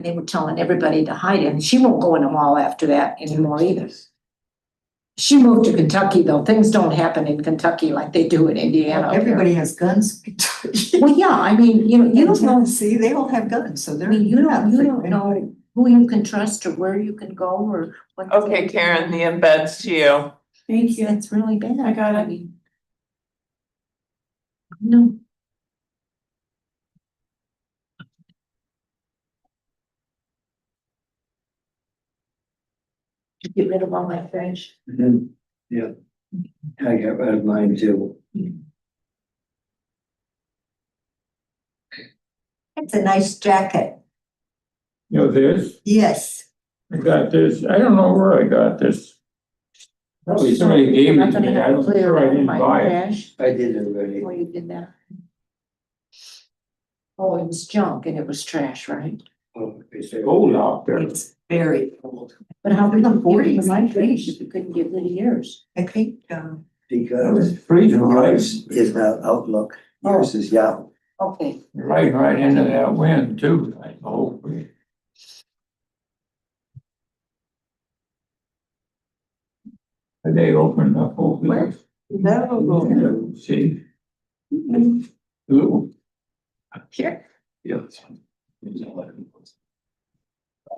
They were telling everybody to hide it, and she won't go in the mall after that anymore either. She moved to Kentucky though. Things don't happen in Kentucky like they do in Indiana. Everybody has guns. Well, yeah, I mean, you don't know. See, they all have guns, so I they're. mean, you don't know who you can trust or where you can go or what. Okay, Karen, the embeds to you. Thank you. It's really bad. I got it. I mean, no. Get rid of all my trash. Yeah, I got rid of mine too. It's a nice jacket. You know this, Yes. I got this, I don't know where I got this. Probably somebody gave it to me, I'm sure I didn't buy it. Trash. I did it already. Oh, you did that. Oh, it was junk and it was trash, right? Oh, It's cold out there. It's very cold. But how we can Forty. get my trash if we couldn't get rid of yours? I think, It Because was freezing right, yours is not Outlook, yours is Yahoo. Okay. right into that wind too, like, oh. They opened up over there. See? Ooh. Here. Yes.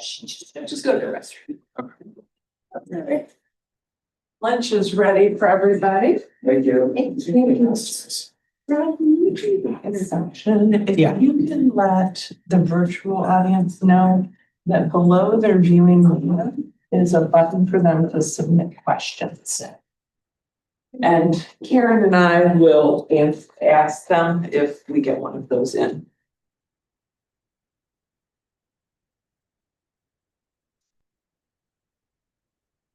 Just go to the restroom. Alright. Lunch is ready for everybody. Thank you. Introduction. If you can let the virtual audience know that below their viewing window is a button for them to submit questions. And Karen and I will ask them if we get one of those in.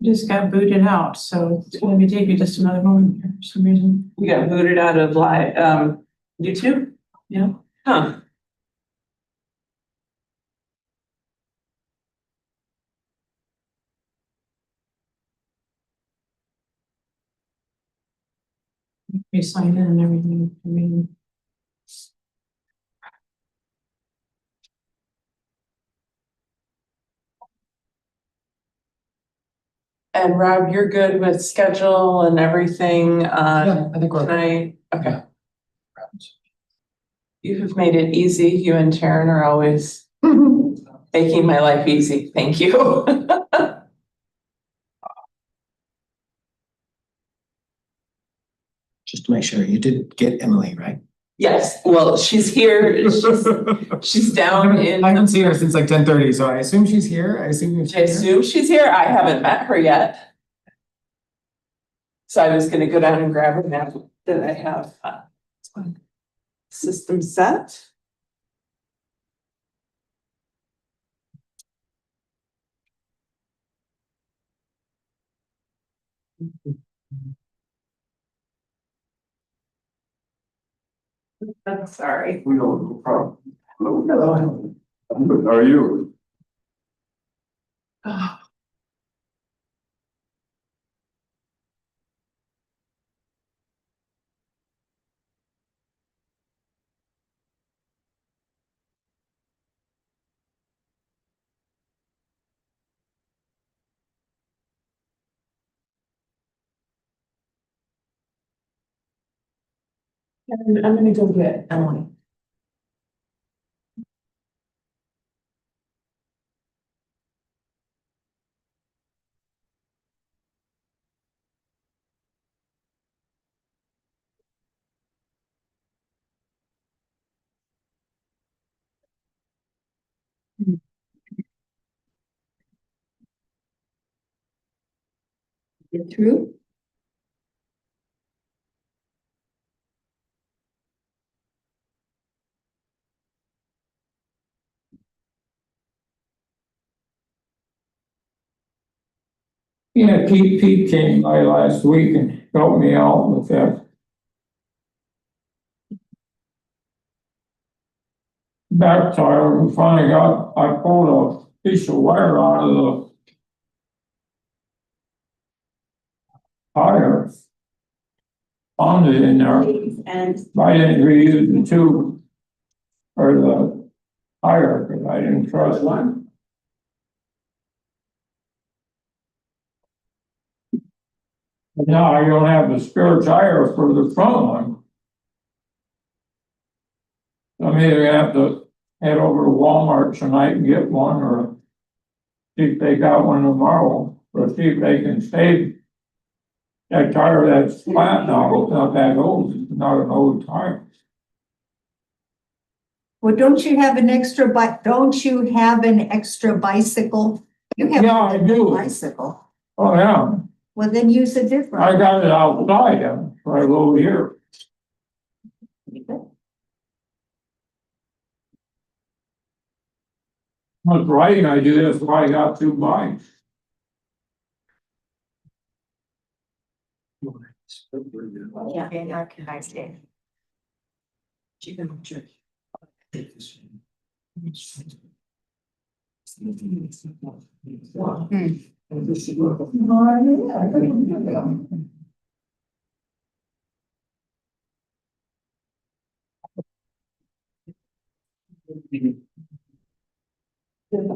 Just got booted out, so it's gonna be taking just another moment here for some reason. We got booted out of YouTube? Yeah. Huh. We signed in and everything. I mean, And Rob, you're good with schedule and everything Yeah, I think we're. tonight? Okay. You have made it easy. You and Taryn are always making my life easy. Thank you. Just to make sure, you did get Emily, right? Yes, well, she's here. She's down in. I haven't seen her since like 10:30, so I assume she's here. I assume I assume she's here. I haven't met her yet. So I was gonna go down and grab her now that I have system set. I'm sorry. We don't, no problem. Hello. How are you? Oh, and I'm gonna go get Emily. Get through? Yeah, Pete came by last week and helped me out with that. Back tire, we finally I pulled a piece of wire out of the tire. Found it in there, And I didn't reuse the tube or the hierarchy, I didn't trust one. But now you don't have the spare tire for the front one. I'm either gonna have to head over to Walmart tonight and get one, or see if they got one tomorrow, or see if they can save that tire that's flat now. It's not that old, it's not an old tire. Well, don't you have an extra don't you have an extra bicycle? You have Yeah, I a do. bicycle. Oh, yeah, Well, then use a different. I got it outside, for a little year. That's right, I do, that's why I got 2 bikes. Yeah, and organized it.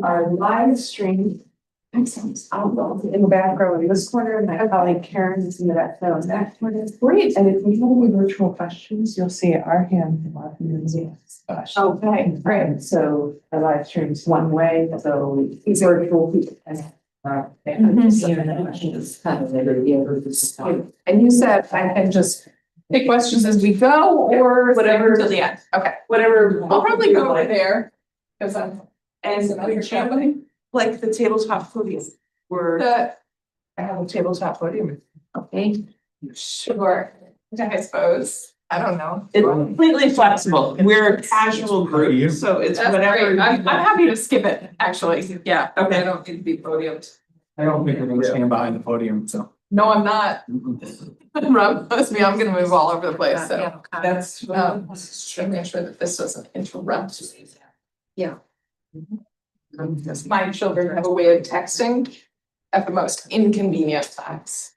Our live stream. I'll go in the back row in this corner, and my colleague Karen is in the back row in that corner. Great, and if you have any virtual questions, you'll see our hand. Okay, great. So the live stream's one way, so virtual people can. And you said I can just Take questions as we go or Whatever. till the end. Okay, whatever. I'll probably go over there because I'm. And You're chatting. like the tabletop podium, where I have a tabletop podium. Okay. Sure, I suppose. I don't know. It's completely flexible. We're a casual How are you? group, so it's That's whatever. great. I'm happy to skip it, actually. Yeah, Okay. I don't need to be podiumed. I don't think we're gonna stand behind the podium, so. No, I'm not. Rob knows me, I'm gonna move all over the place, so. That's. Should make sure that this doesn't interrupt. Yeah. Because my children have a way of texting at the most inconvenient times.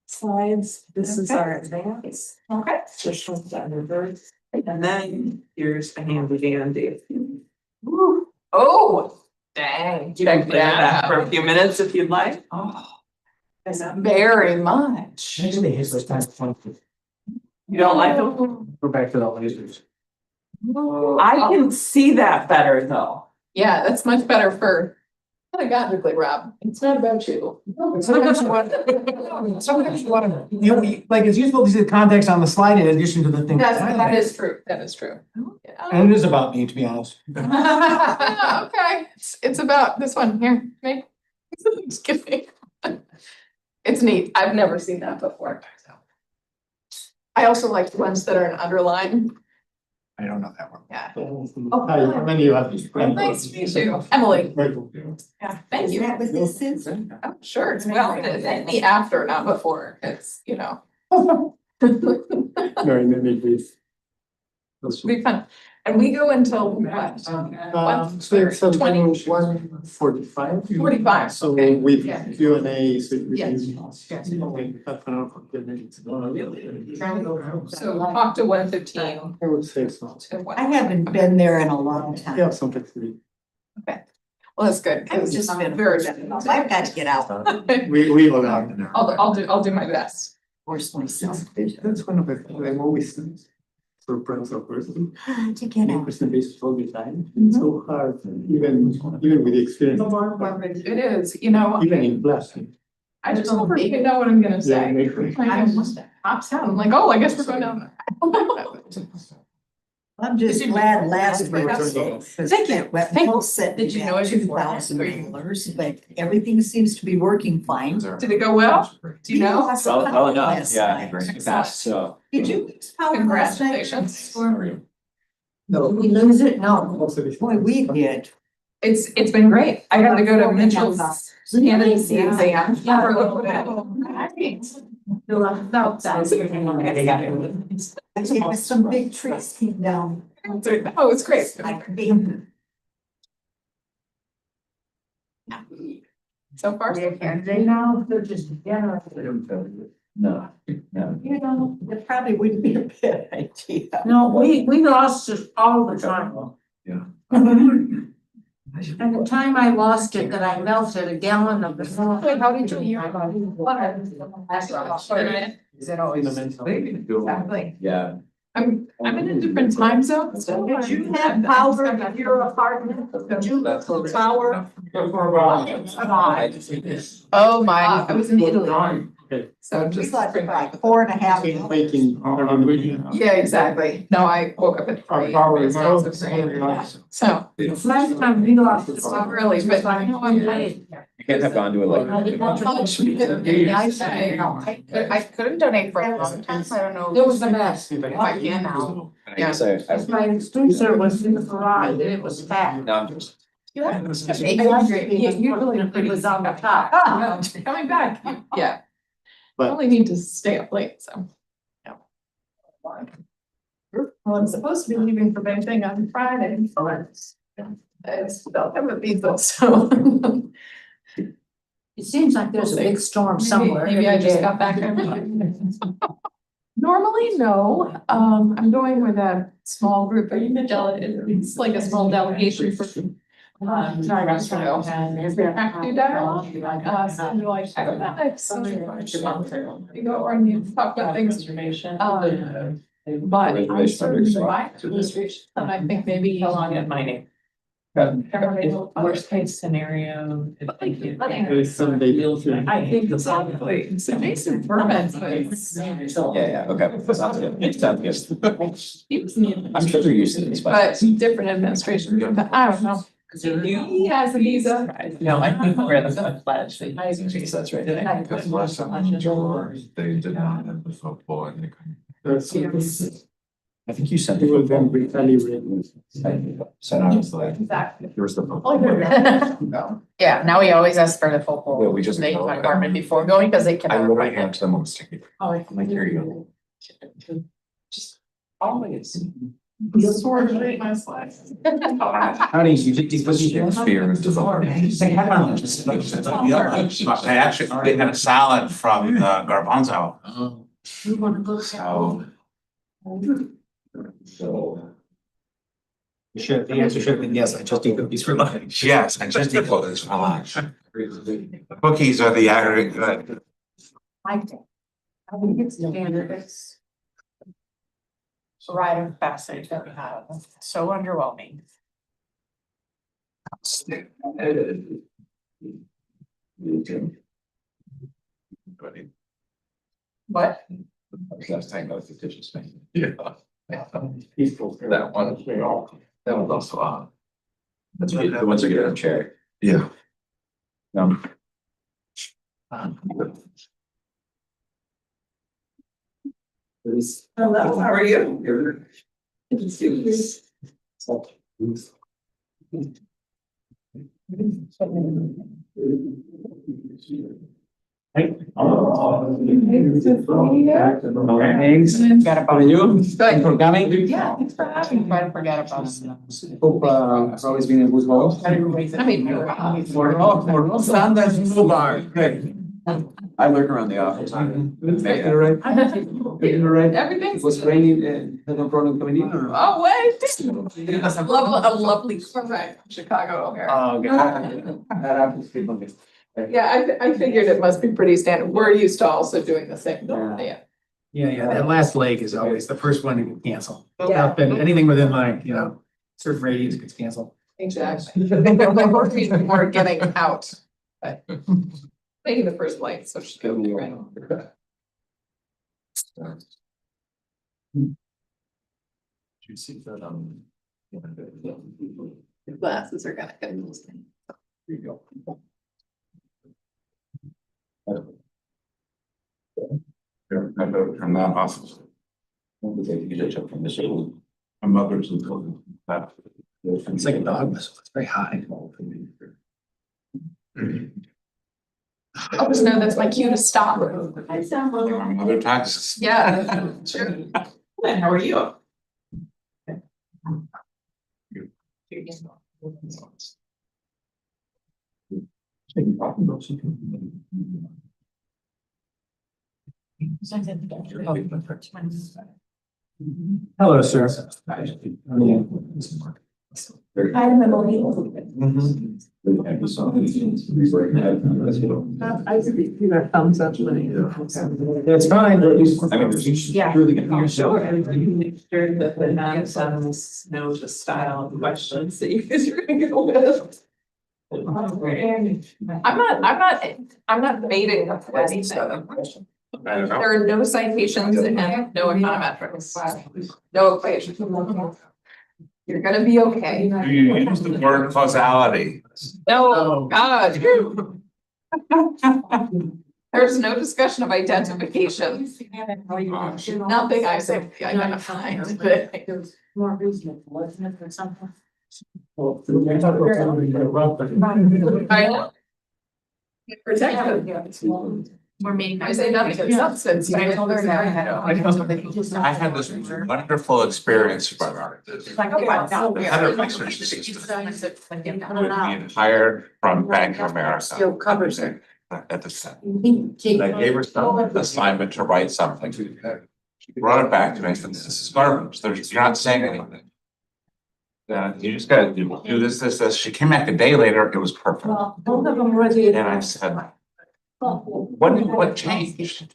Slides, this is Okay. our advance. Okay. Just one's on reverse. And then here's a handy dandy. Woo. Oh, dang, You can check play that that for a out. few minutes if you'd like. Oh, very much. Actually, here's the time to You don't like them? go back to the lasers. I can see that better though. Yeah, that's much better for pedagogically, Rob. It's not about you. Sometimes you want, you know, like, it's useful to see the context on the slide in addition to the thing. That is true, that is true. And it is about me, to be honest. Yeah, okay, it's about this one here, me. Just kidding. It's neat, I've never seen that before. I also like the ones that are an underline, I don't know that one. yeah. Hi, how many you have? Nice to meet you, Emily. Very cool. Yeah, thank Is you. that what this is? Oh, sure, it's well, it's the after, not before, it's, you know. Very many, please. It'll be fun, and we go until what? So it's something 1:45. 1:45. 45, So okay. with Yeah. Q&A, so we Yes. can. Okay, half an hour for Q&A. So talk to 1:15. I would say so. I haven't been there in a long time. Yeah, something to read. Well, that's good, I've it's just been very. I've got to get out. We will out now. I'll do my best. Force myself That's one of the, I'm always surprised of person. to get out. Presentation all the time. It's so hard, even with the experience, It is, you know, even in class. I just never even know what I'm gonna Yeah, say. make it. I just pops out, I'm like, oh, I guess we're going down. I'm just glad last Thank Thursday. Thank you. Thank you. Did you know it beforehand? $2,000, but everything seems to be working fine. Did it go well? Do you know? Well enough, yeah. So. Did you lose power last night? Congratulations. No, we lose it? No. Also, this- Boy, we did. It's been great. I got to go to Mitchell's candidacy exam for a little bit. Yeah, some big trees came down. Oh, it's great. So far. They now, they're just general. No, no. You know, it probably wouldn't be a bad idea. No, we lost it all the time. And the time I lost it, that I melted a gallon of the. Wait, how did you hear about it? Is that always? Exactly. Yeah. I'm in a different time zone, so. Did you have power in your apartment? Did you look for power? Oh my, I was in Italy. So We just. got like 4.5. Waking. Yeah, exactly. No, I woke up at 3. So. Last time we lost it. It's not really, but I know I'm late. You can't have gone to it like. I couldn't donate for a long time, I don't know. It was the best. If I can now. I guess I. My freezer was in the garage and it was packed. No, I'm just. You have. It was on the top. Oh, no, coming back, yeah. I only need to stay up late, so. Yeah. Well, I'm supposed to be leaving for Beijing on Friday. It's about Upheaval, so. It seems like there's a big storm somewhere. Maybe I every just day. got back. Normally, no, I'm going with a small group of it's like a small delegation for. Tariffs, to do dialogue, so like economics, you go over and you talk about things. But I'm certain by administration, and I think maybe. How long at mining? Worst case scenario. I think it's probably, it's a basic permit, but it's. Yeah, okay. Sounds good. Sounds good. I'm sure they're used to this, But different administration, I don't know. He has a visa. No, I think we're the pledge. That's right. Because last time in George, they did not have the football and they couldn't. I think you sent It it. will then be evaluated. Sent out the. Exactly. Here's the. Yeah, now we always ask for the focal. Yeah, we just- They department before going, because they can. I wrote my hand to them on the sticky. Oh, I'm like, here you go. Just always. Sort of rate my slides. How do you think these? Fear is I actually already had a salad from the garbanzo. We want to go. So. Sure, the answer should have been yes, I just eat cookies for lunch. Yes, I just eat cookies for lunch. Cookies are the aggregate. I think it's standard, it's. Rite of passage that we have, so underwhelming. What? Last time I was the dishes man. Yeah. Peaceful for that one. That was also on. That's right. The ones that get on chair. Yeah. Hello, how are you? Thanks. Forgot How about are you? Good. Thanks for coming. Yeah, thanks for having me. Try to forget about us. Hope, I've always been a good host. I mean, Sanders Blue Bar. Great. I lurk around the office. Making it right. Making it right. Everything's. It was raining, had no problem coming in or? Oh, wait. A lovely correct Chicago O'Hare. Oh, okay. That happens frequently. Yeah, I figured it must be pretty standard. We're used to also doing the same. Yeah. Yeah, that last leg is always the first one to cancel. Yeah. Anything within like, certain radius gets canceled. Exactly. We're getting out. But making the first flight, so she's going right. You see that, Your glasses are gonna get those things. Here you go. I voted from that office. My mother's in that. It's like a dog whistle. It's very high. I'll just know that's my cue to stop. Mother taxes. Yeah, sure. How are you? Hello, sir. I see that thumbs up. That's fine, but at least. Yeah. Truly get your Sure, and we can make sure that the non-economists know the style of questions that you guys are gonna go with. I'm not debating anything. I don't know. There are no citations and no econometrics, no equations. You're gonna be okay. You use the word causality. No, God. There's no discussion of identification. Nothing I say to be identified. More reasonable, wasn't it, or something? I know. Protect them. More meaning. I say nothing but substance. I had this wonderful experience about art. I had a research assistant being hired from Bank of America. Still covers it. At the time. I gave her some assignment to write something. She brought it back to me and said, this is garbage. You're not saying anything. You just gotta do this. She came back a day later, it was perfect. Well, both of them were the. And I said, what changed?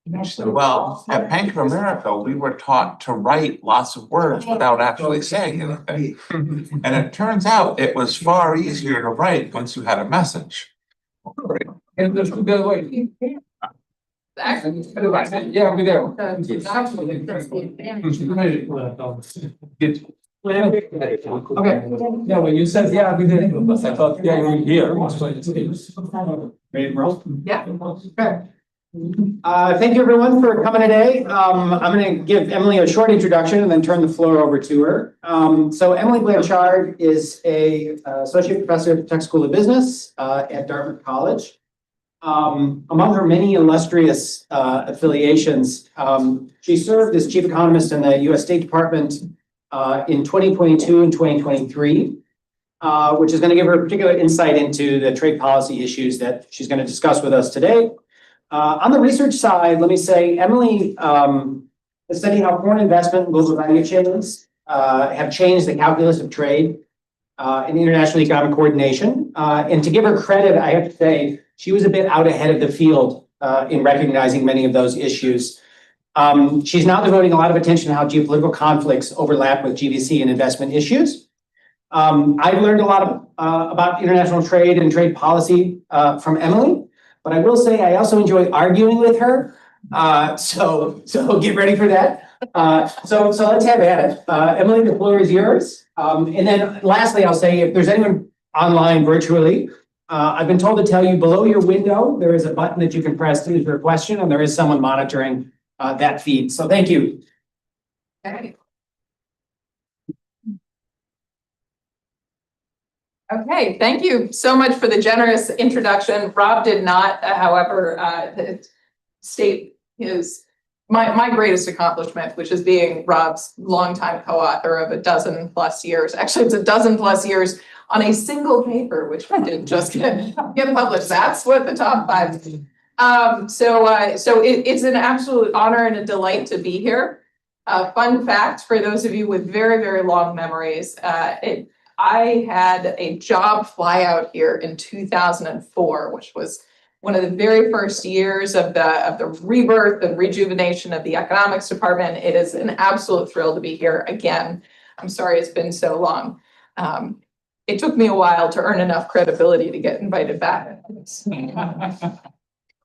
And she said, well, at Bank of America, we were taught to write lots of words without actually saying anything. And it turns out it was far easier to write once you had a message. And there's the other way. Yeah, we there. Okay, yeah, when you said, yeah, we did, I thought, yeah, you're here. Yeah. Okay. Thank you everyone for coming today. I'm gonna give Emily a short introduction and then turn the floor over to her. So Emily Blanchard is a associate professor at the Tech School of Business at Dartmouth College. Among her many illustrious affiliations, she served as chief economist in the US State Department in 2022 and 2023, which is going to give her a particular insight into the trade policy issues that she's going to discuss with us today. On the research side, let me say, Emily has studied how foreign investment and global value chains have changed the calculus of trade and international economic coordination. And to give her credit, I have to say, she was a bit out ahead of the field in recognizing many of those issues. She's now devoting a lot of attention to how geopolitical conflicts overlap with GVC and investment issues. I've learned a lot about international trade and trade policy from Emily, but I will say I also enjoy arguing with her. So get ready for that. So let's have at it. Emily, the floor is yours. And then lastly, I'll say if there's anyone online virtually, I've been told to tell you below your window, there is a button that you can press to enter a question, and there is someone monitoring that feed. So thank you. Okay. Okay, thank you so much for the generous introduction. Rob did not, however, state his my greatest accomplishment, which is being Rob's longtime co-author of a dozen plus years. Actually, it's a dozen plus years on a single paper, which we did just get published. That's what the top 5. So it's an absolute honor and a delight to be here. Fun fact for those of you with very, very long memories, I had a job flyout here in 2004, which was one of the very first years of the rebirth and rejuvenation of the economics department. It is an absolute thrill to be here again. I'm sorry it's been so long. It took me a while to earn enough credibility to get invited back.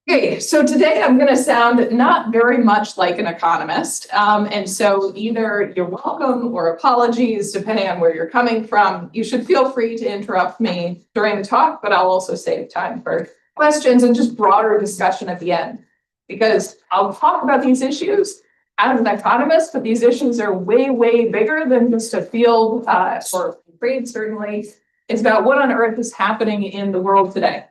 Okay, so today I'm going to sound not very much like an economist. And so either you're welcome or apologies, depending on where you're coming from. You should feel free to interrupt me during the talk, but I'll also save time for questions and just broader discussion at the end, because I'll talk about these issues as an economist, but these issues are way, way bigger than just a field or trade, certainly. It's about what on earth is happening in the world today.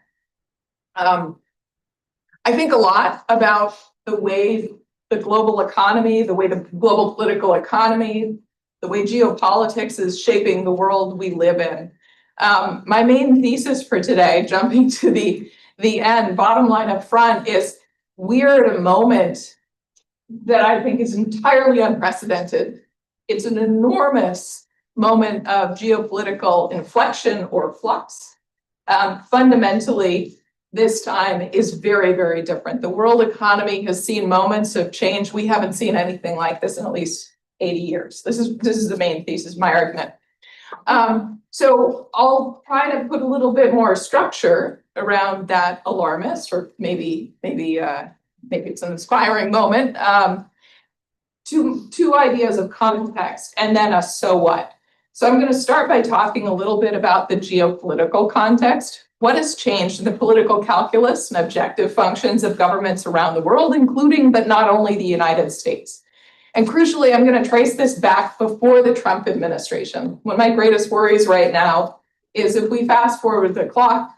I think a lot about the way the global economy, the way the global political economy, the way geopolitics is shaping the world we live in. My main thesis for today, jumping to the end, bottom line up front, is we're at a moment that I think is entirely unprecedented. It's an enormous moment of geopolitical inflection or flux. Fundamentally, this time is very, very different. The world economy has seen moments of change. We haven't seen anything like this in at least 80 years. This is the main thesis, my argument. So I'll try to put a little bit more structure around that alarmist, or maybe it's an inspiring moment. Two ideas of context, and then a so what. So I'm going to start by talking a little bit about the geopolitical context. What has changed in the political calculus and objective functions of governments around the world, including but not only the United States? And crucially, I'm going to trace this back before the Trump administration. One of my greatest worries right now is if we fast forward the clock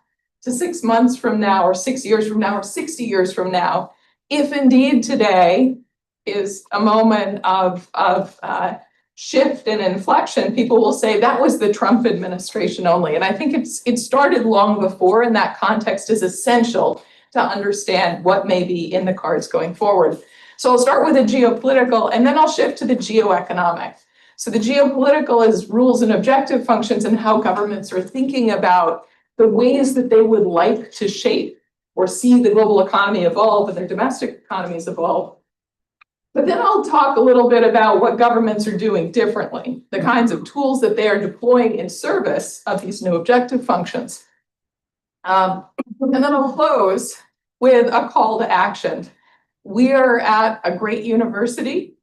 to 6 months from now, or 6 years from now, or 60 years from now, if indeed today is a moment of shift and inflection, people will say that was the Trump administration only. And I think it started long before, and that context is essential to understand what may be in the cards going forward. So I'll start with the geopolitical, and then I'll shift to the geoeconomic. So the geopolitical is rules and objective functions and how governments are thinking about the ways that they would like to shape or see the global economy evolve and their domestic economies evolve. But then I'll talk a little bit about what governments are doing differently, the kinds of tools that they are deploying in service of these new objective functions. And then I'll close with a call to action. We are at a great university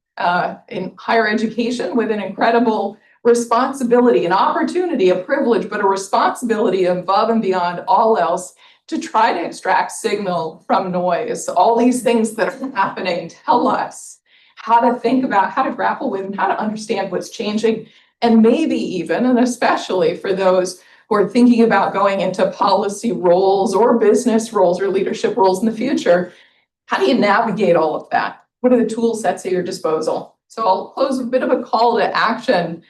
in higher education with an incredible responsibility, an opportunity, a privilege, but a responsibility above and beyond all else to try to extract signal from noise. All these things that are happening tell us how to think about, how to grapple with, and how to understand what's changing. And maybe even, and especially for those who are thinking about going into policy roles or business roles or leadership roles in the future, how do you navigate all of that? What are the tool sets at your disposal? So I'll close with a bit of a call to action,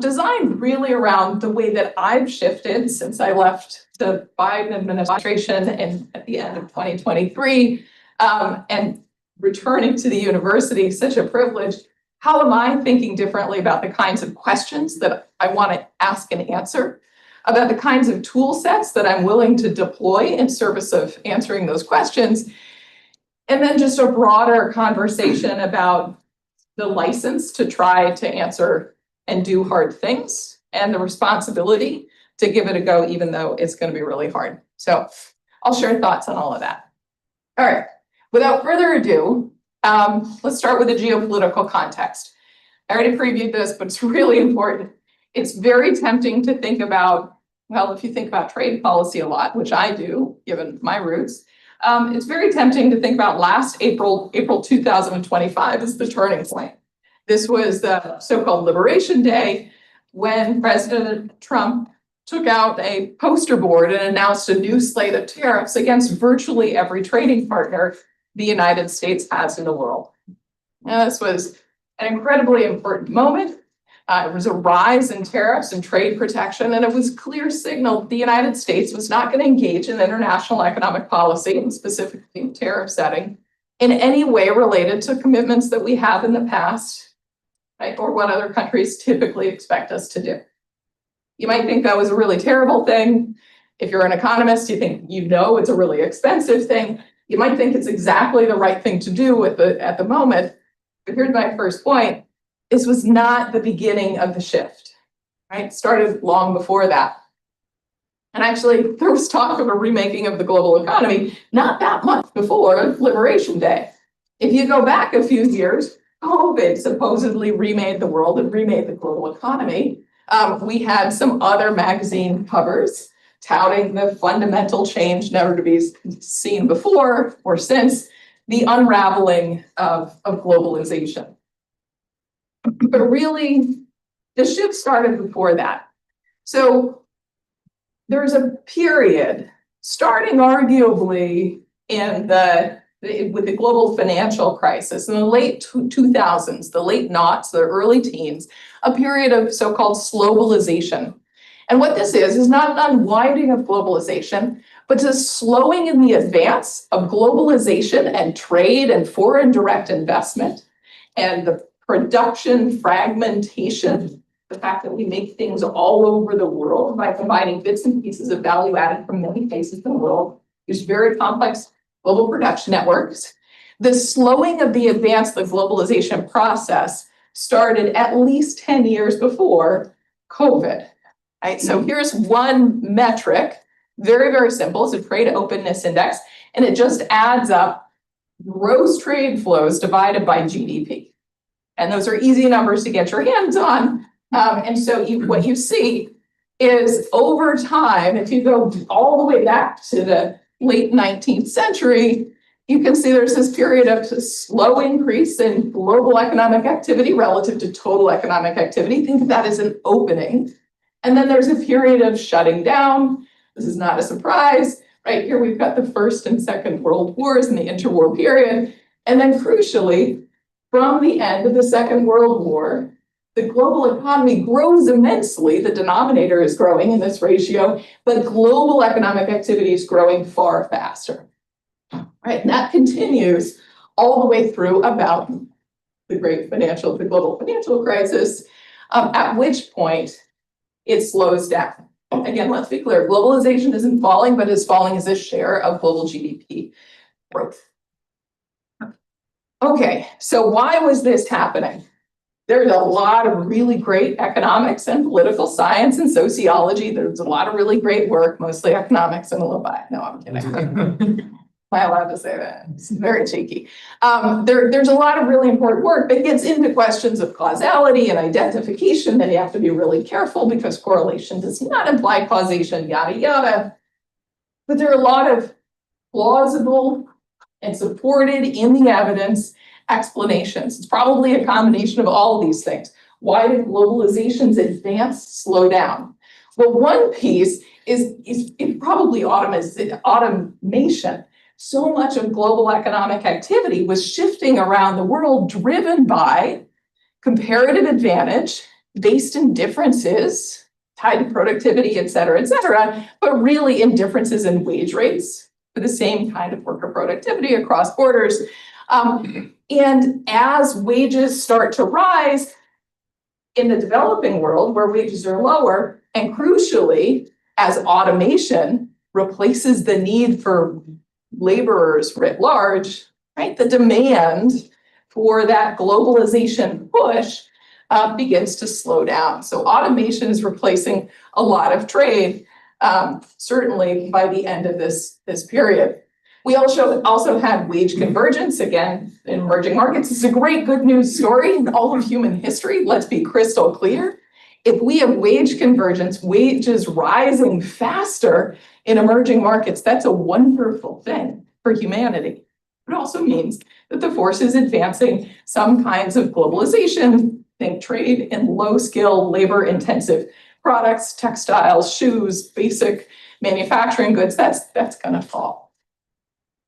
designed really around the way that I've shifted since I left the Biden administration at the end of 2023, and returning to the university, such a privilege. How am I thinking differently about the kinds of questions that I want to ask and answer, about the kinds of tool sets that I'm willing to deploy in service of answering those questions? And then just a broader conversation about the license to try to answer and do hard things, and the responsibility to give it a go, even though it's going to be really hard. So I'll share thoughts on all of that. All right, without further ado, let's start with the geopolitical context. I already previewed this, but it's really important. It's very tempting to think about, well, if you think about trade policy a lot, which I do, given my roots, it's very tempting to think about last April 2025 as the turning point. This was the so-called Liberation Day, when President Trump took out a poster board and announced a new slate of tariffs against virtually every trading partner the United States has in the world. Now, this was an incredibly important moment. It was a rise in tariffs and trade protection, and it was a clear signal that the United States was not going to engage in international economic policy, and specifically tariff setting, in any way related to commitments that we have in the past, right, or what other countries typically expect us to do. You might think that was a really terrible thing. If you're an economist, you think it's a really expensive thing. You might think it's exactly the right thing to do at the moment. But here's my first point. This was not the beginning of the shift, right? It started long before that. And actually, there was talk of a remaking of the global economy not that much before Liberation Day. If you go back a few years, COVID supposedly remade the world and remade the global economy. We had some other magazine covers touting the fundamental change never to be seen before or since, the unraveling of globalization. But really, the shift started before that. So there's a period starting arguably with the global financial crisis in the late 2000s, the late noughts, the early teens, a period of so-called globalization. And what this is not an unwinding of globalization, but a slowing in the advance of globalization and trade and foreign direct investment, and the production fragmentation the fact that we make things all over the world by combining bits and pieces of value added from many places in the world, use very complex global production networks. The slowing of the advancement globalization process started at least 10 years before COVID, right? So here's one metric, very, very simple. It's a trade openness index, and it just adds up gross trade flows divided by GDP. And those are easy numbers to get your hands on. And so what you see is over time, if you go all the way back to the late 19th century, you can see there's this period of slow increase in global economic activity relative to total economic activity. Think of that as an opening. And then there's a period of shutting down. This is not a surprise. Right here, we've got the First and Second World Wars and the interwar period. And then crucially, from the end of the Second World War, the global economy grows immensely. The denominator is growing in this ratio, but global economic activity is growing far faster. Right, and that continues all the way through about the global financial crisis, at which point it slows down. Again, let's be clear, globalization isn't falling, but is falling as a share of global GDP growth. Okay, so why was this happening? There's a lot of really great economics and political science and sociology. There's a lot of really great work, mostly economics and a little bit. No, I'm kidding. Am I allowed to say that? It's very cheeky. There's a lot of really important work that gets into questions of causality and identification that you have to be really careful because correlation does not imply causation, yada, yada. But there are a lot of plausible and supported in the evidence explanations. It's probably a combination of all of these things. Why did globalization's advance slow down? Well, one piece is probably automation. So much of global economic activity was shifting around the world, driven by comparative advantage based in differences tied to productivity, et cetera, but really in differences in wage rates for the same kind of worker productivity across borders. And as wages start to rise in the developing world where wages are lower, and crucially, as automation replaces the need for laborers writ large, right? The demand for that globalization push begins to slow down. So automation is replacing a lot of trade, certainly by the end of this period. We also had wage convergence, again, in emerging markets. It's a great good news story in all of human history. Let's be crystal clear. If we have wage convergence, wages rising faster in emerging markets, that's a wonderful thing for humanity. It also means that the force is advancing some kinds of globalization, think trade in low-skill, labor-intensive products, textiles, shoes, basic manufacturing goods, that's gonna fall.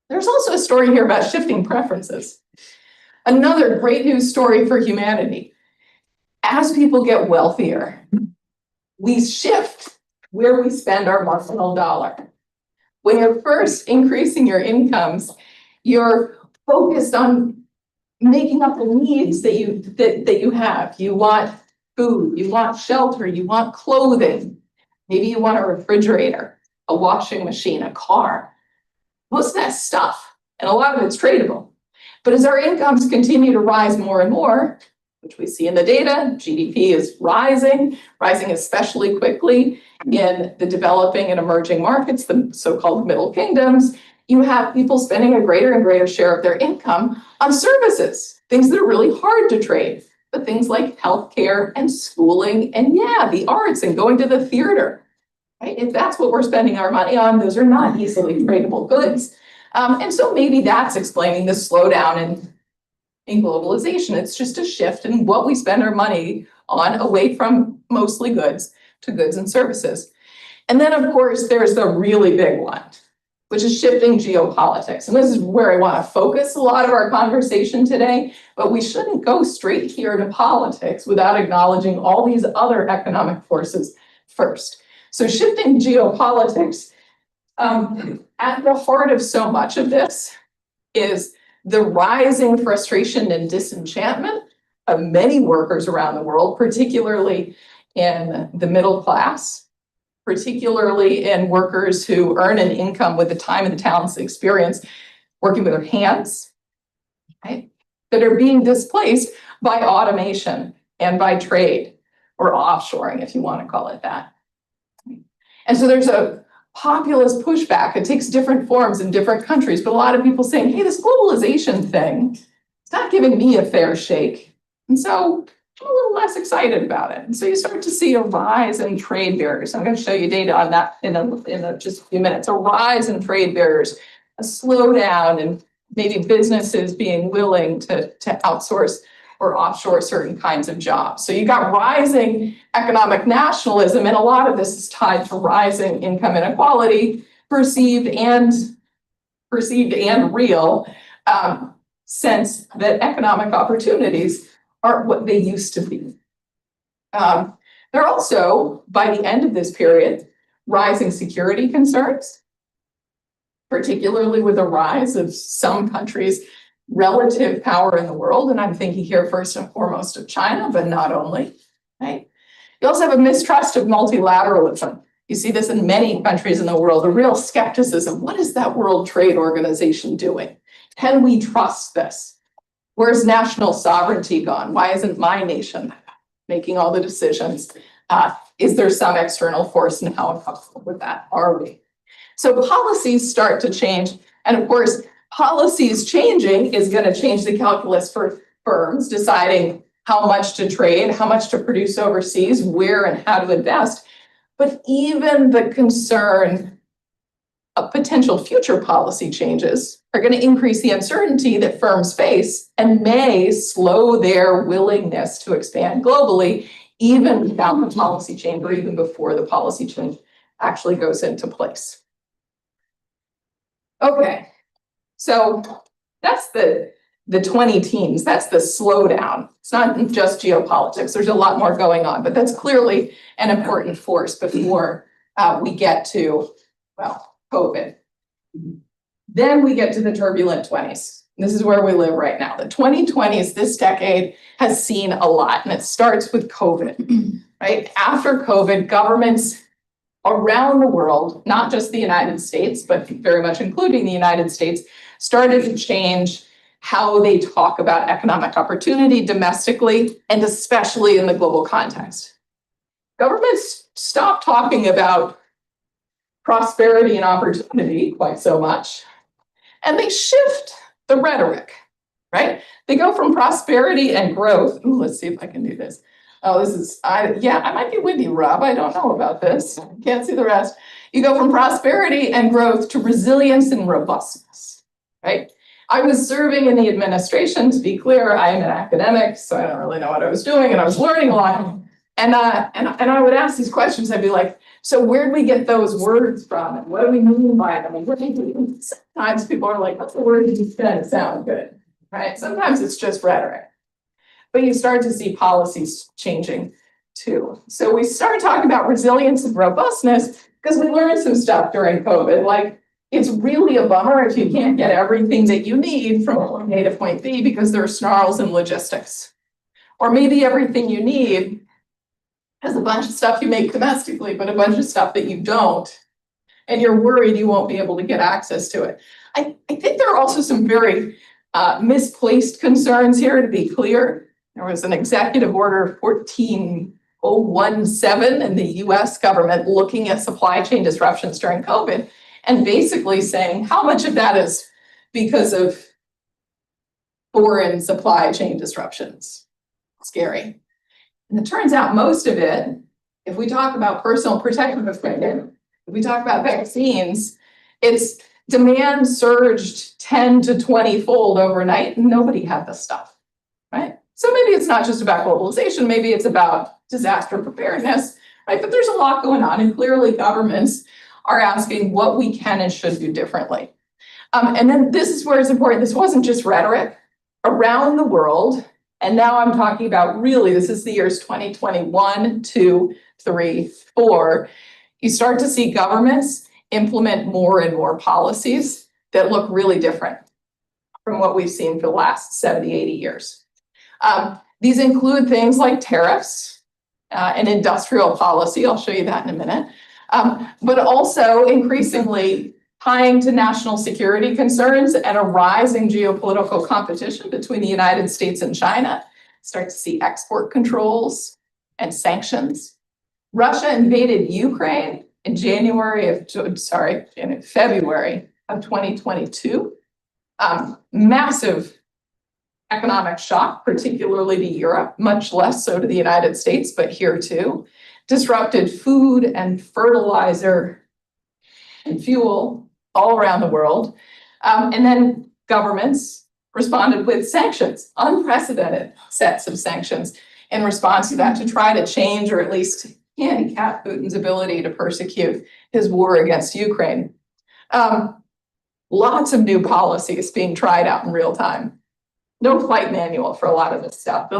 There's also a story here about shifting preferences. Another great news story for humanity. As people get wealthier, we shift where we spend our marginal dollar. When you're first increasing your incomes, you're focused on making up the needs that you have. You want food, you want shelter, you want clothing. Maybe you want a refrigerator, a washing machine, a car. Most of that stuff, and a lot of it's tradable. But as our incomes continue to rise more and more, which we see in the data, GDP is rising especially quickly in the developing and emerging markets, the so-called middle kingdoms. You have people spending a greater and greater share of their income on services, things that are really hard to trade, but things like healthcare and schooling and the arts and going to the theater. Right? If that's what we're spending our money on, those are not easily tradable goods. And so maybe that's explaining the slowdown in globalization. It's just a shift in what we spend our money on away from mostly goods to goods and services. And then, of course, there's the really big one, which is shifting geopolitics. And this is where I want to focus a lot of our conversation today, but we shouldn't go straight here to politics without acknowledging all these other economic forces first. So shifting geopolitics, at the heart of so much of this is the rising frustration and disenchantment of many workers around the world, particularly in the middle class, particularly in workers who earn an income with the time and the talents and experience working with their hands, right? That are being displaced by automation and by trade, or offshoring, if you want to call it that. And so there's a populist pushback. It takes different forms in different countries, but a lot of people saying, hey, this globalization thing, it's not giving me a fair shake. And so I'm a little less excited about it. And so you start to see a rise in trade barriers. I'm going to show you data on that in just a few minutes. A rise in trade barriers, a slowdown in maybe businesses being willing to outsource or offshore certain kinds of jobs. So you got rising economic nationalism, and a lot of this is tied to rising income inequality, perceived and real, sense that economic opportunities aren't what they used to be. There are also, by the end of this period, rising security concerns, particularly with the rise of some countries' relative power in the world. And I'm thinking here first and foremost of China, but not only, right? You also have a mistrust of multilateralism. You see this in many countries in the world, a real skepticism. What is that World Trade Organization doing? Can we trust this? Where's national sovereignty gone? Why isn't my nation making all the decisions? Is there some external force now with that? Are we? So policies start to change. And of course, policies changing is going to change the calculus for firms deciding how much to trade, how much to produce overseas, where and how to invest. But even the concern of potential future policy changes are going to increase the uncertainty that firms face and may slow their willingness to expand globally, even without the policy change or even before the policy change actually goes into place. Okay, so that's the 20 teens, that's the slowdown. It's not just geopolitics, there's a lot more going on, but that's clearly an important force before we get to, well, COVID. Then we get to the turbulent 20s. This is where we live right now. The 2020s, this decade, has seen a lot, and it starts with COVID, right? After COVID, governments around the world, not just the United States, but very much including the United States, started to change how they talk about economic opportunity domestically, and especially in the global context. Governments stopped talking about prosperity and opportunity quite so much, and they shift the rhetoric, right? They go from prosperity and growth. Ooh, let's see if I can do this. Oh, this is, I might be windy, Rob. I don't know about this. Can't see the rest. You go from prosperity and growth to resilience and robustness, right? I was serving in the administration, to be clear. I am an academic, so I don't really know what I was doing, and I was learning a lot. And I would ask these questions. I'd be like, so where do we get those words from? And what do we mean by them? And what do we do? Sometimes people are like, what's the word you just said? It sounds good, right? Sometimes it's just rhetoric. But you start to see policies changing too. So we start talking about resilience and robustness because we learned some stuff during COVID. Like, it's really a bummer if you can't get everything that you need from point A to point B because there are snarls in logistics. Or maybe everything you need has a bunch of stuff you make domestically, but a bunch of stuff that you don't. And you're worried you won't be able to get access to it. I think there are also some very misplaced concerns here, to be clear. There was an executive order 14017 in the US government looking at supply chain disruptions during COVID and basically saying how much of that is because of foreign supply chain disruptions. Scary. And it turns out most of it, if we talk about personal protective equipment, if we talk about vaccines, it's demand surged 10 to 20 fold overnight and nobody had the stuff, right? So maybe it's not just about globalization, maybe it's about disaster preparedness, right? But there's a lot going on, and clearly governments are asking what we can and should do differently. And then this is where it's important. This wasn't just rhetoric. Around the world, and now I'm talking about really, this is the years 2021, 2, 3, 4, you start to see governments implement more and more policies that look really different from what we've seen for the last 70, 80 years. These include things like tariffs and industrial policy. I'll show you that in a minute. But also increasingly tying to national security concerns and a rising geopolitical competition between the United States and China. Start to see export controls and sanctions. Russia invaded Ukraine in February of 2022. Massive economic shock, particularly to Europe, much less so to the United States, but here too. Disrupted food and fertilizer and fuel all around the world. And then governments responded with sanctions, unprecedented sets of sanctions in response to that, to try to change or at least handicap Putin's ability to persecute his war against Ukraine. Lots of new policies being tried out in real time. No flight manual for a lot of this stuff.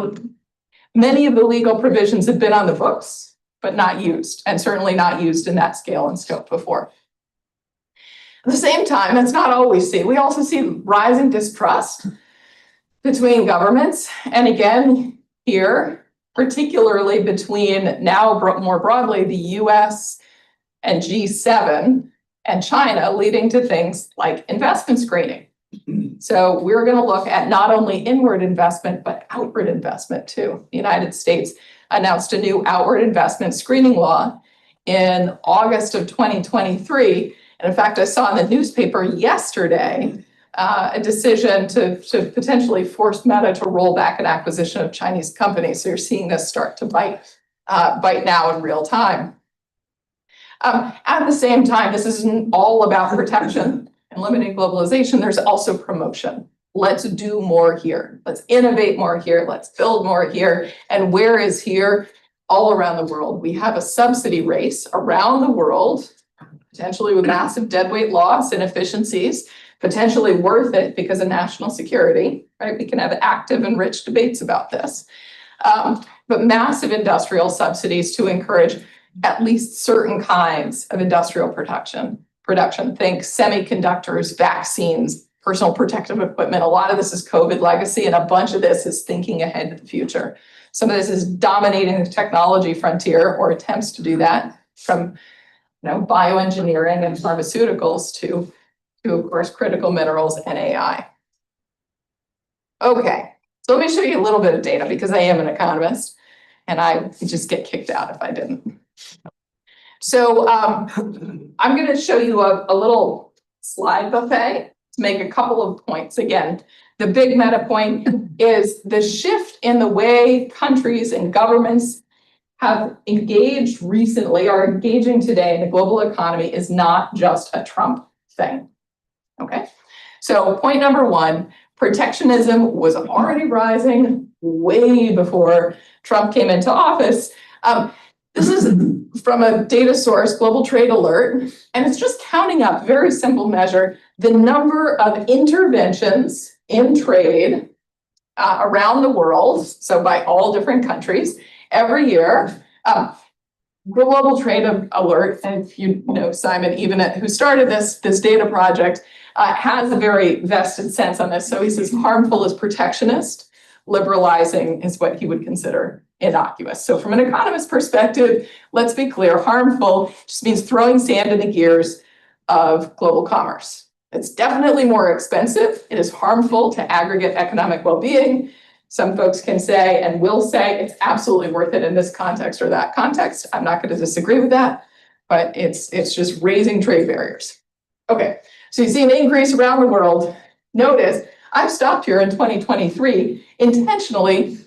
Many of the legal provisions have been on the books, but not used, and certainly not used in that scale and scope before. At the same time, that's not all we see. We also see rising distrust between governments, and again, here, particularly between now more broadly the US and G7 and China, leading to things like investment screening. So we're going to look at not only inward investment, but outward investment too. The United States announced a new outward investment screening law in August of 2023. And in fact, I saw in the newspaper yesterday a decision to potentially force Meta to roll back an acquisition of Chinese companies. So you're seeing this start to bite now in real time. At the same time, this isn't all about protection and limiting globalization. There's also promotion. Let's do more here. Let's innovate more here. Let's build more here. And where is here? All around the world. We have a subsidy race around the world, potentially with massive deadweight loss, inefficiencies, potentially worth it because of national security, right? We can have active and rich debates about this. But massive industrial subsidies to encourage at least certain kinds of industrial production. Think semiconductors, vaccines, personal protective equipment. A lot of this is COVID legacy, and a bunch of this is thinking ahead to the future. Some of this is dominating the technology frontier, or attempts to do that, from bioengineering and pharmaceuticals to of course, critical minerals and AI. Okay, so let me show you a little bit of data because I am an economist and I would just get kicked out if I didn't. So I'm going to show you a little slide buffet to make a couple of points. Again, the big meta point is the shift in the way countries and governments have engaged recently, are engaging today in the global economy, is not just a Trump thing. Okay, so point number one, protectionism was already rising way before Trump came into office. This is from a data source, Global Trade Alert, and it's just counting up, very simple measure, the number of interventions in trade around the world, so by all different countries, every year. Global Trade Alert, and if you know Simon Evenet, who started this data project, has a very vested sense on this. So he says harmful is protectionist, liberalizing is what he would consider innocuous. So from an economist perspective, let's be clear, harmful just means throwing sand in the gears of global commerce. It's definitely more expensive. It is harmful to aggregate economic well-being. Some folks can say and will say it's absolutely worth it in this context or that context. I'm not going to disagree with that, but it's just raising trade barriers. Okay, so you see an increase around the world. Notice I've stopped here in 2023 intentionally.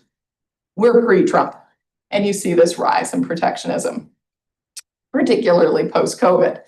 We're pre-Trump, and you see this rise in protectionism, particularly post-COVID.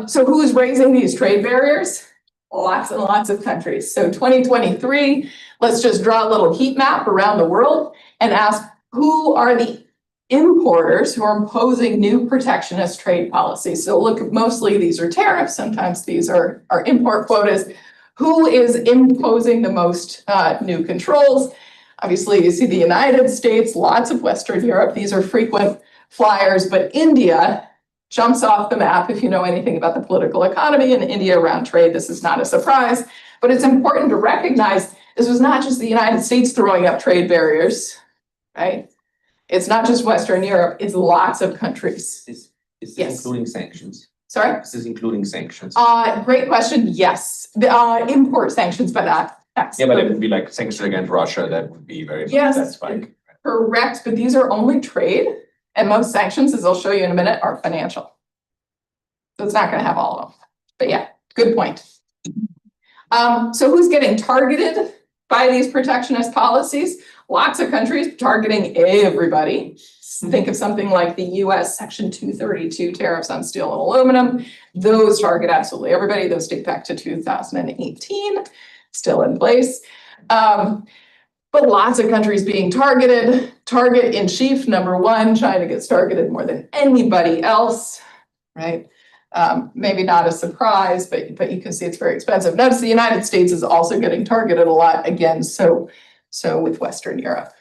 So who's raising these trade barriers? Lots and lots of countries. So 2023, let's just draw a little heat map around the world and ask who are the importers who are imposing new protectionist trade policies. So look, mostly these are tariffs. Sometimes these are import quotas. Who is imposing the most new controls? Obviously, you see the United States, lots of Western Europe. These are frequent flyers, but India jumps off the map. If you know anything about the political economy in India around trade, this is not a surprise, but it's important to recognize This was not just the United States throwing up trade barriers, right? It's not just Western Europe, it's lots of countries. Is this Yes. including sanctions? Sorry? This is including sanctions. Great question, yes. The import sanctions, but not tax. Yeah, but it would be like sanctions against Russia, that would be very. Yes. That's fine. Correct, but these are only trade, and most sanctions, as I'll show you in a minute, are financial. So it's not gonna have all of them, but yeah, good point. So who's getting targeted by these protectionist policies? Lots of countries targeting everybody. Think of something like the US Section 232 tariffs on steel and aluminum. Those target absolutely everybody. Those date back to 2018, still in place. But lots of countries being targeted. Target in chief, number one, China gets targeted more than anybody else, right? Maybe not a surprise, but you can see it's very expensive. Notice the United States is also getting targeted a lot again, so with Western Europe.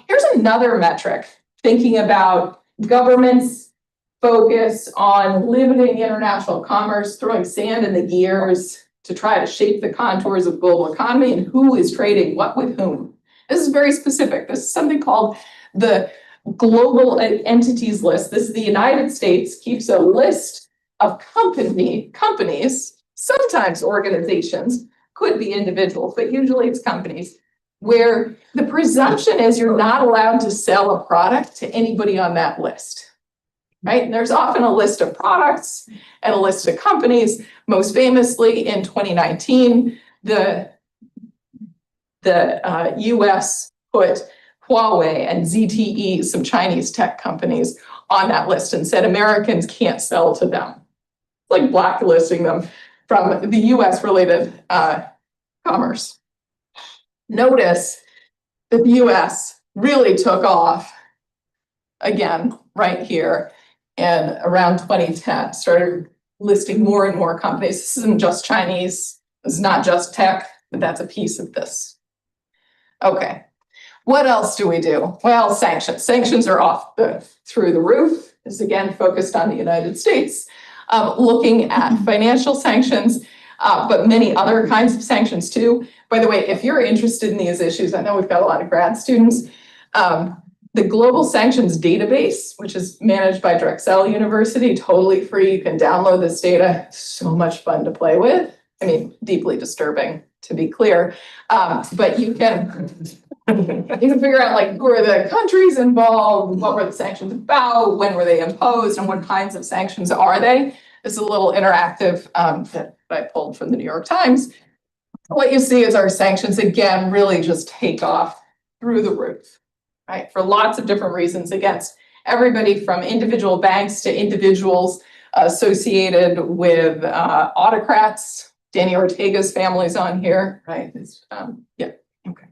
Here's another metric, thinking about governments' focus on limiting international commerce, throwing sand in the gears to try to shape the contours of global economy and who is trading what with whom. This is very specific. This is something called the global entities list. This is the United States keeps a list of companies, sometimes organizations, could be individuals, but usually it's companies, where the presumption is you're not allowed to sell a product to anybody on that list, right? And there's often a list of products and a list of companies. Most famously in 2019, the US put Huawei and ZTE, some Chinese tech companies, on that list and said Americans can't sell to them, like blacklisting them from the US related commerce. Notice that the US really took off again right here and around 2010 started listing more and more companies. This isn't just Chinese, this is not just tech, but that's a piece of this. Okay, what else do we do? Well, sanctions. Sanctions are through the roof. This is again focused on the United States, looking at financial sanctions, but many other kinds of sanctions too. By the way, if you're interested in these issues, I know we've got a lot of grad students, the Global Sanctions Database, which is managed by Drexel University, totally free. You can download this data. So much fun to play with. I mean, deeply disturbing, to be clear. But you can figure out like who are the countries involved, what were the sanctions about, when were they imposed, and what kinds of sanctions are they. It's a little interactive that I pulled from the New York Times. What you see is our sanctions, again, really just take off through the roof, right? For lots of different reasons against everybody from individual banks to individuals associated with autocrats. Danny Ortega's family's on here, right? Yeah, okay.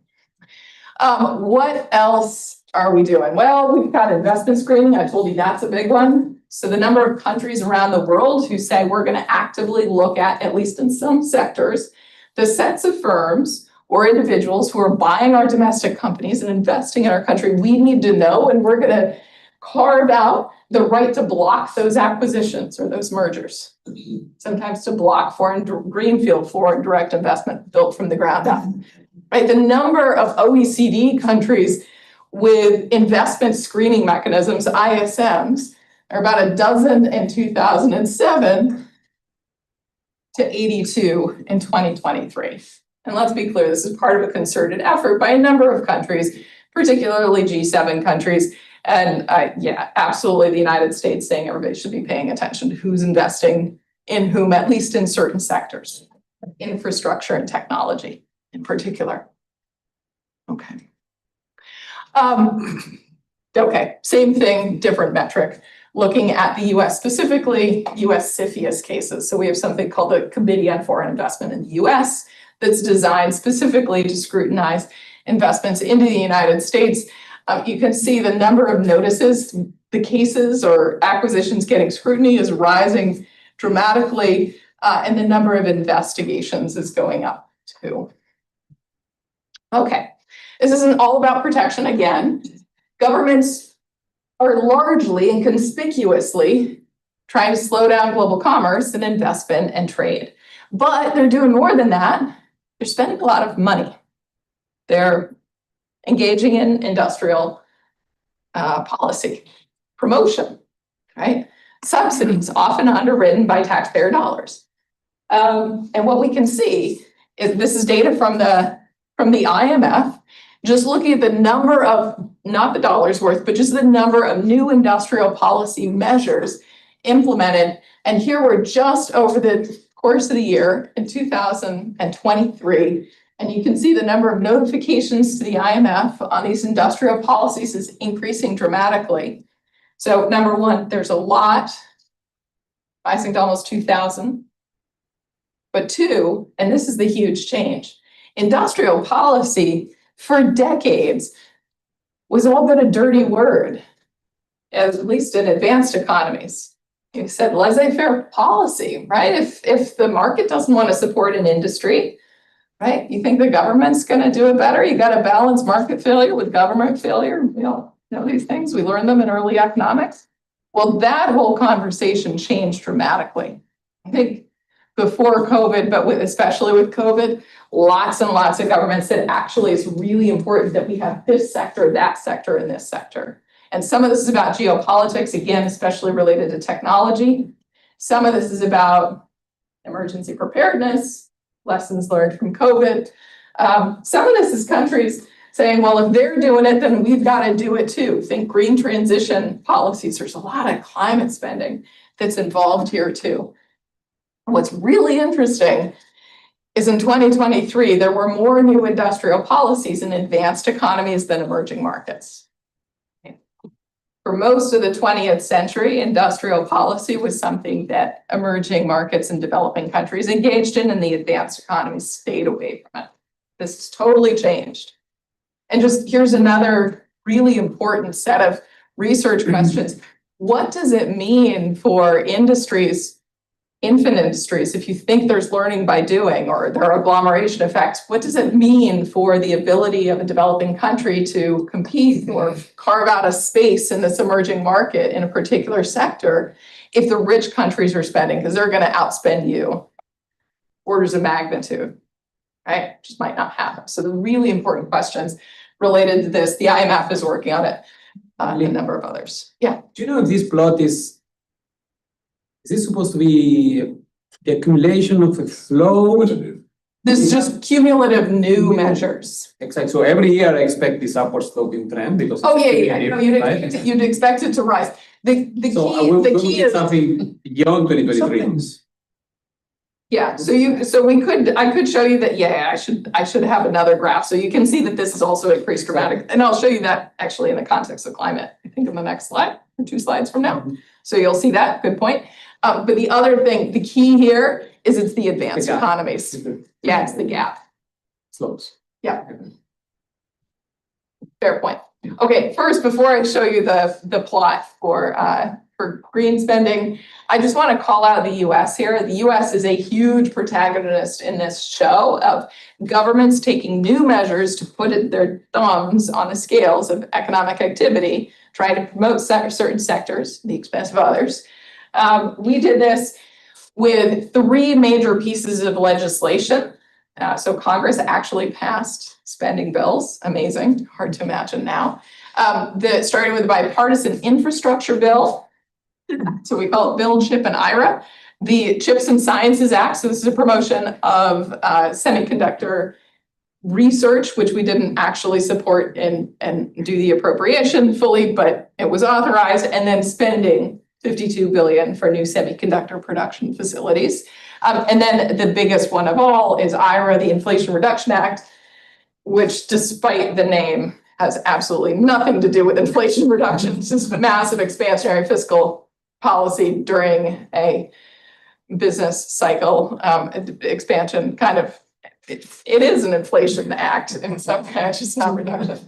What else are we doing? Well, we've got investment screening. I told you that's a big one. So the number of countries around the world who say we're going to actively look at least in some sectors, the sets of firms or individuals who are buying our domestic companies and investing in our country, we need to know, and we're going to carve out the right to block those acquisitions or those mergers. Sometimes to block greenfield foreign direct investment built from the ground up. Right? The number of OECD countries with investment screening mechanisms, ISMs, are about a dozen in 2007 to 82 in 2023. And let's be clear, this is part of a concerted effort by a number of countries, particularly G7 countries. And yeah, absolutely the United States saying everybody should be paying attention to who's investing in whom, at least in certain sectors, infrastructure and technology in particular. Okay. Okay, same thing, different metric. Looking at the US specifically, US CFIUS cases. So we have something called the Committee on Foreign Investment in the US that's designed specifically to scrutinize investments into the United States. You can see the number of notices, the cases or acquisitions getting scrutiny is rising dramatically, and the number of investigations is going up too. Okay, this isn't all about protection again. Governments are largely and conspicuously trying to slow down global commerce and investment and trade. But they're doing more than that. they're spending a lot of money. They're engaging in industrial policy, promotion, right? Subsidies, often underwritten by taxpayer dollars. And what we can see is this is data from the IMF, just looking at the number of, not the dollars worth, but just the number of new industrial policy measures implemented. And here we're just over the course of the year in 2023. And you can see the number of notifications to the IMF on these industrial policies is increasing dramatically. So number one, there's a lot, rising to almost 2,000. But two, and this is the huge change, industrial policy for decades was all but a dirty word, at least in advanced economies. You said laissez-faire policy, right? If the market doesn't want to support an industry, right? You think the government's going to do it better? You got to balance market failure with government failure. We all know these things. We learned them in early economics. Well, that whole conversation changed dramatically. I think before COVID, but especially with COVID, lots and lots of governments said actually it's really important that we have this sector, that sector, and this sector. And some of this is about geopolitics, again, especially related to technology. Some of this is about emergency preparedness, lessons learned from COVID. Some of this is countries saying, well, if they're doing it, then we've got to do it too. Think green transition policies. There's a lot of climate spending that's involved here too. What's really interesting is in 2023, there were more new industrial policies in advanced economies than emerging markets. For most of the 20th century, industrial policy was something that emerging markets and developing countries engaged in, and the advanced economies stayed away from it. This has totally changed. And just here's another really important set of research questions. What does it mean for industries, infant industries, if you think there's learning by doing or there are agglomeration effects, what does it mean for the ability of a developing country to compete or carve out a space in this emerging market in a particular sector if the rich countries are spending, because they're going to outspend you orders of magnitude, right? Just might not happen. So the really important questions related to this, the IMF is working on it, and a number of others. Yeah. Do you know if this plot is this supposed to be the accumulation of a flow? This is just cumulative new measures. Exactly. So every year I expect this upward sloping trend because Oh yeah. No, you'd expect it to rise. The key is something beyond 2023. Yeah. I could show you that. Yeah, I should have another graph so you can see that this is also increased dramatically. And I'll show you that actually in the context of climate. I think in the next slide or 2 slides from now. So you'll see that. Good point. But the other thing, the key here is it's the advanced economies. Yeah, it's the gap. Slopes. Yeah. Fair point. Okay, first, before I show you the plot for green spending, I just want to call out the US here. The US is a huge protagonist in this show of governments taking new measures to put their thumbs on the scales of economic activity, trying to promote certain sectors at the expense of others. We did this with 3 major pieces of legislation. So Congress actually passed spending bills. Amazing, hard to imagine now. Starting with a bipartisan infrastructure bill. So we call it Build, Chip, and IRA. The Chips and Sciences Act, so this is a promotion of semiconductor research, which we didn't actually support and do the appropriation fully, but it was authorized, and then spending $52 billion for new semiconductor production facilities. And then the biggest one of all is IRA, the Inflation Reduction Act, which despite the name has absolutely nothing to do with inflation reduction. It's just massive expansionary fiscal policy during a business cycle expansion kind of. It is an inflation act in some way, it's just not reduction.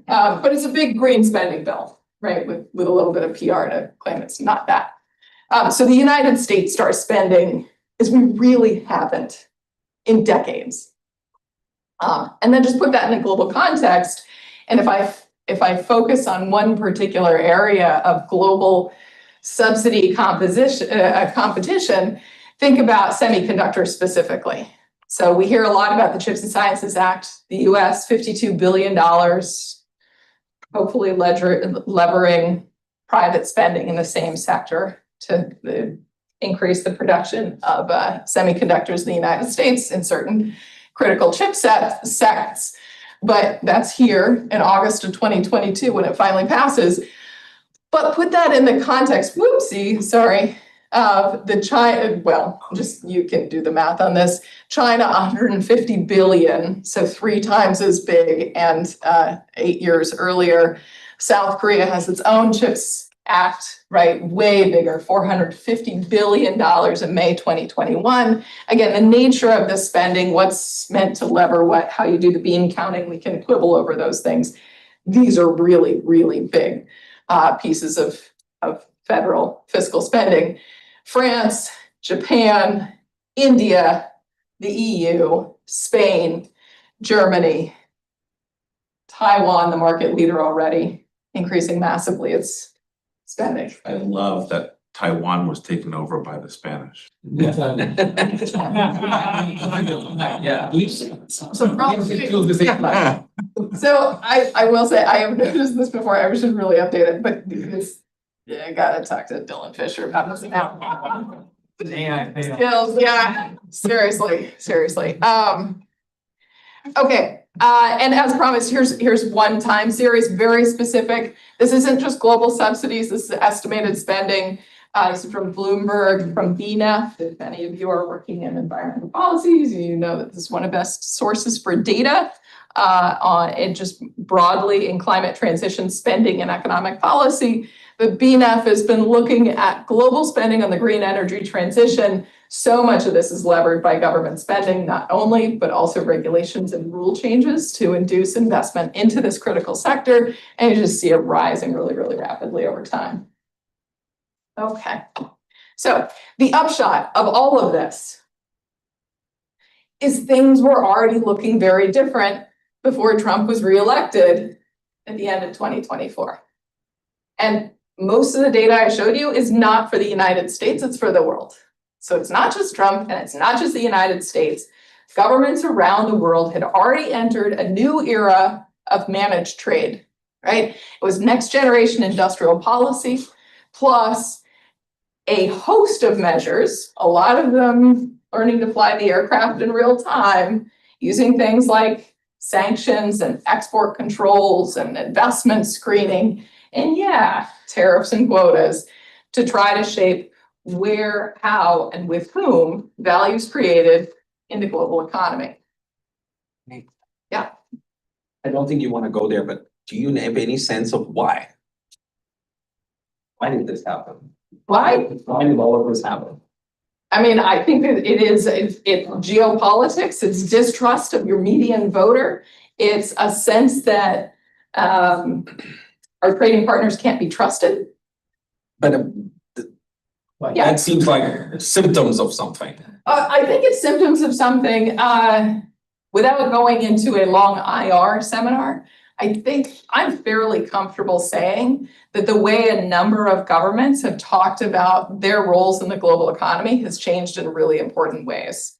But it's a big green spending bill, right? With a little bit of PR to claim it's not that. So the United States starts spending as we really haven't in decades. And then just put that in a global context. And if I focus on one particular area of global subsidy competition, think about semiconductors specifically. So we hear a lot about the Chips and Sciences Act, the US, $52 billion, hopefully levering private spending in the same sector to increase the production of semiconductors in the United States in certain critical sects. But that's here in August of 2022 when it finally passes. But put that in the context, of the China, well, just you can do the math on this. China, 150 billion, so 3 times as big, and 8 years earlier. South Korea has its own CHIPS Act, right? Way bigger, $450 billion in May 2021. Again, the nature of the spending, what's meant to lever what, how you do the bean counting, we can quibble over those things. These are really, really big pieces of federal fiscal spending. France, Japan, India, the EU, Spain, Germany, Taiwan, the market leader already, increasing massively its spending. I love that Taiwan was taken over by the Spanish. Yeah. So I will say, I have noticed this before, I should really update it, but it's, yeah, I gotta talk to Dylan Fisher about this now. Skills, yeah, seriously. Okay, and as promised, here's one time series, very specific. This isn't just global subsidies, this is estimated spending. This is from Bloomberg, from BNEF. If any of you are working in environmental policies, you know that this is one of the best sources for data on it just broadly in climate transition spending and economic policy. The BNEF has been looking at global spending on the green energy transition. So much of this is levered by government spending, not only, but also regulations and rule changes to induce investment into this critical sector. And you just see it rising really, really rapidly over time. Okay, so the upshot of all of this is things were already looking very different before Trump was reelected at the end of 2024. And most of the data I showed you is not for the United States, it's for the world. So it's not just Trump and it's not just the United States. Governments around the world had already entered a new era of managed trade, right? It was next generation industrial policy plus a host of measures, a lot of them learning to fly the aircraft in real time, using things like sanctions and export controls and investment screening, and yeah, tariffs and quotas to try to shape where, how, and with whom value is created in the global economy. Yeah. I don't think you want to go there, but do you have any sense of why? Why did this happen? Why? Why did all of this happen? I mean, I think that it's geopolitics, it's distrust of your median voter. It's a sense that our trading partners can't be trusted. But that seems like symptoms of something. I think it's symptoms of something. Without going into a long IR seminar, I think I'm fairly comfortable saying that the way a number of governments have talked about their roles in the global economy has changed in really important ways.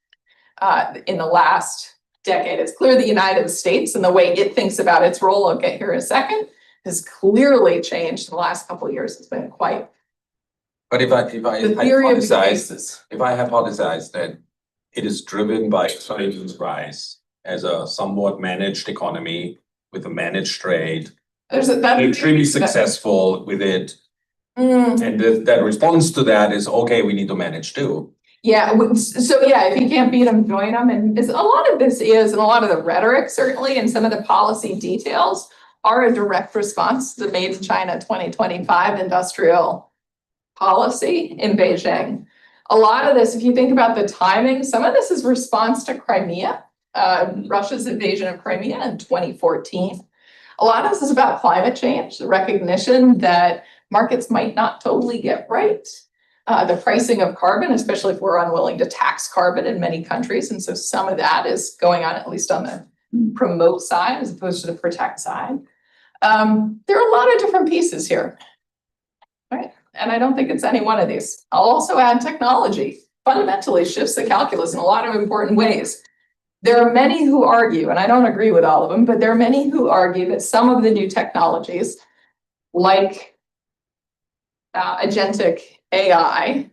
In the last decade, it's clear the United States and the way it thinks about its role, I'll get here in a second, has clearly changed in the last couple of years. It's been quite. But if I The theory of the cases. hypothesize that it is driven by China's rise as a somewhat managed economy with a managed trade, they're extremely successful with it. And that response to that is, okay, we need to manage too. Yeah, so yeah, if you can't beat them, join them. And a lot of this is, and a lot of the rhetoric certainly, and some of the policy details are a direct response to the Made in China 2025 industrial policy in Beijing. A lot of this, if you think about the timing, some of this is response to Crimea, Russia's invasion of Crimea in 2014. A lot of this is about climate change, the recognition that markets might not totally get right. The pricing of carbon, especially if we're unwilling to tax carbon in many countries. And so some of that is going on, at least on the promote side as opposed to the protect side. There are a lot of different pieces here, right? And I don't think it's any one of these. I'll also add technology fundamentally shifts the calculus in a lot of important ways. There are many who argue, and I don't agree with all of them, but there are many who argue that some of the new technologies, like agentic AI,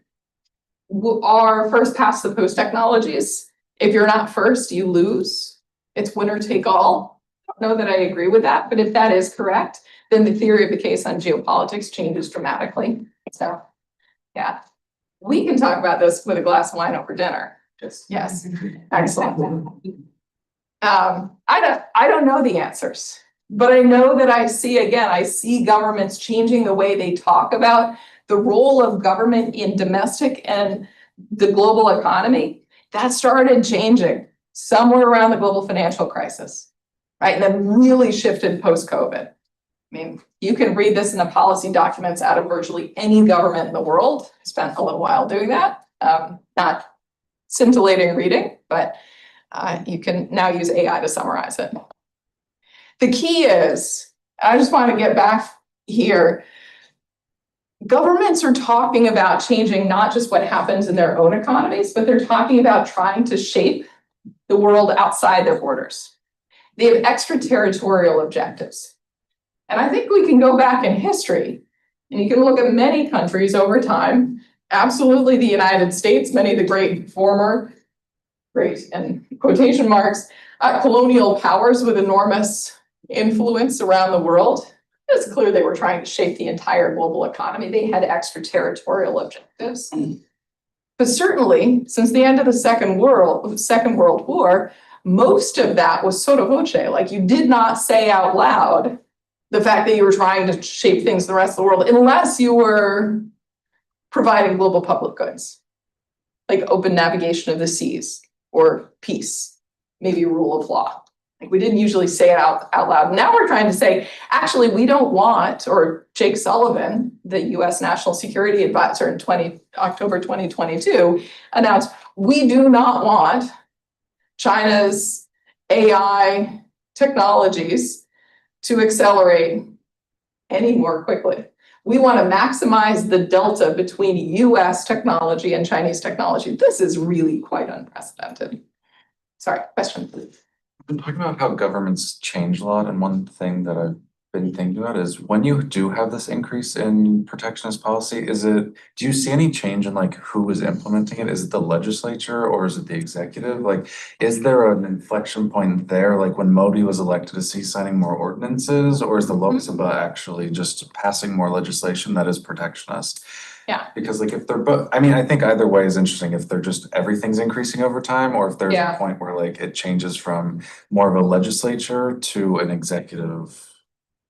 are first past the post technologies. If you're not first, you lose. It's winner take all. I don't know that I agree with that, but if that is correct, then the theory of the case on geopolitics changes dramatically. So, yeah, we can talk about this with a glass of wine over dinner. Just yes, excellent. I don't know the answers, but I know that I see governments changing the way they talk about the role of government in domestic and the global economy. That started changing somewhere around the global financial crisis, right? And then really shifted post-COVID. I mean, you can read this in the policy documents out of virtually any government in the world. I spent a little while doing that. Not scintillating reading, but you can now use AI to summarize it. The key is, I just want to get back here, governments are talking about changing not just what happens in their own economies, but they're talking about trying to shape the world outside their borders. They have extraterritorial objectives. And I think we can go back in history, and you can look at many countries over time, absolutely the United States, many of the great and quotation marks, colonial powers with enormous influence around the world. It's clear they were trying to shape the entire global economy. They had extraterritorial objectives. But certainly, since the end of the Second World War, most of that was sotto voce. Like, you did not say out loud the fact that you were trying to shape things in the rest of the world unless you were providing global public goods, like open navigation of the seas or peace, maybe rule of law. Like, we didn't usually say it out loud. Now we're trying to say, actually, we don't want, or Jake Sullivan, the US National Security Advisor in October 2022, announced, we do not want China's AI technologies to accelerate any more quickly. We want to maximize the delta between US technology and Chinese technology. This is really quite unprecedented. Sorry, question, please. Been talking about how governments change a lot, and one thing that I've been thinking about is when you do have this increase in protectionist policy, do you see any change in like who is implementing it? Is it the legislature or is it the executive? Like, is there an inflection point there, like when Modi was elected, is he signing more ordinances, or is the Lok Sabha actually just passing more legislation that is protectionist? Yeah. Because like if they're both, I mean, I think either way is interesting, if they're just everything's increasing over time, or if there's a point where like it changes from more of a legislature to an executive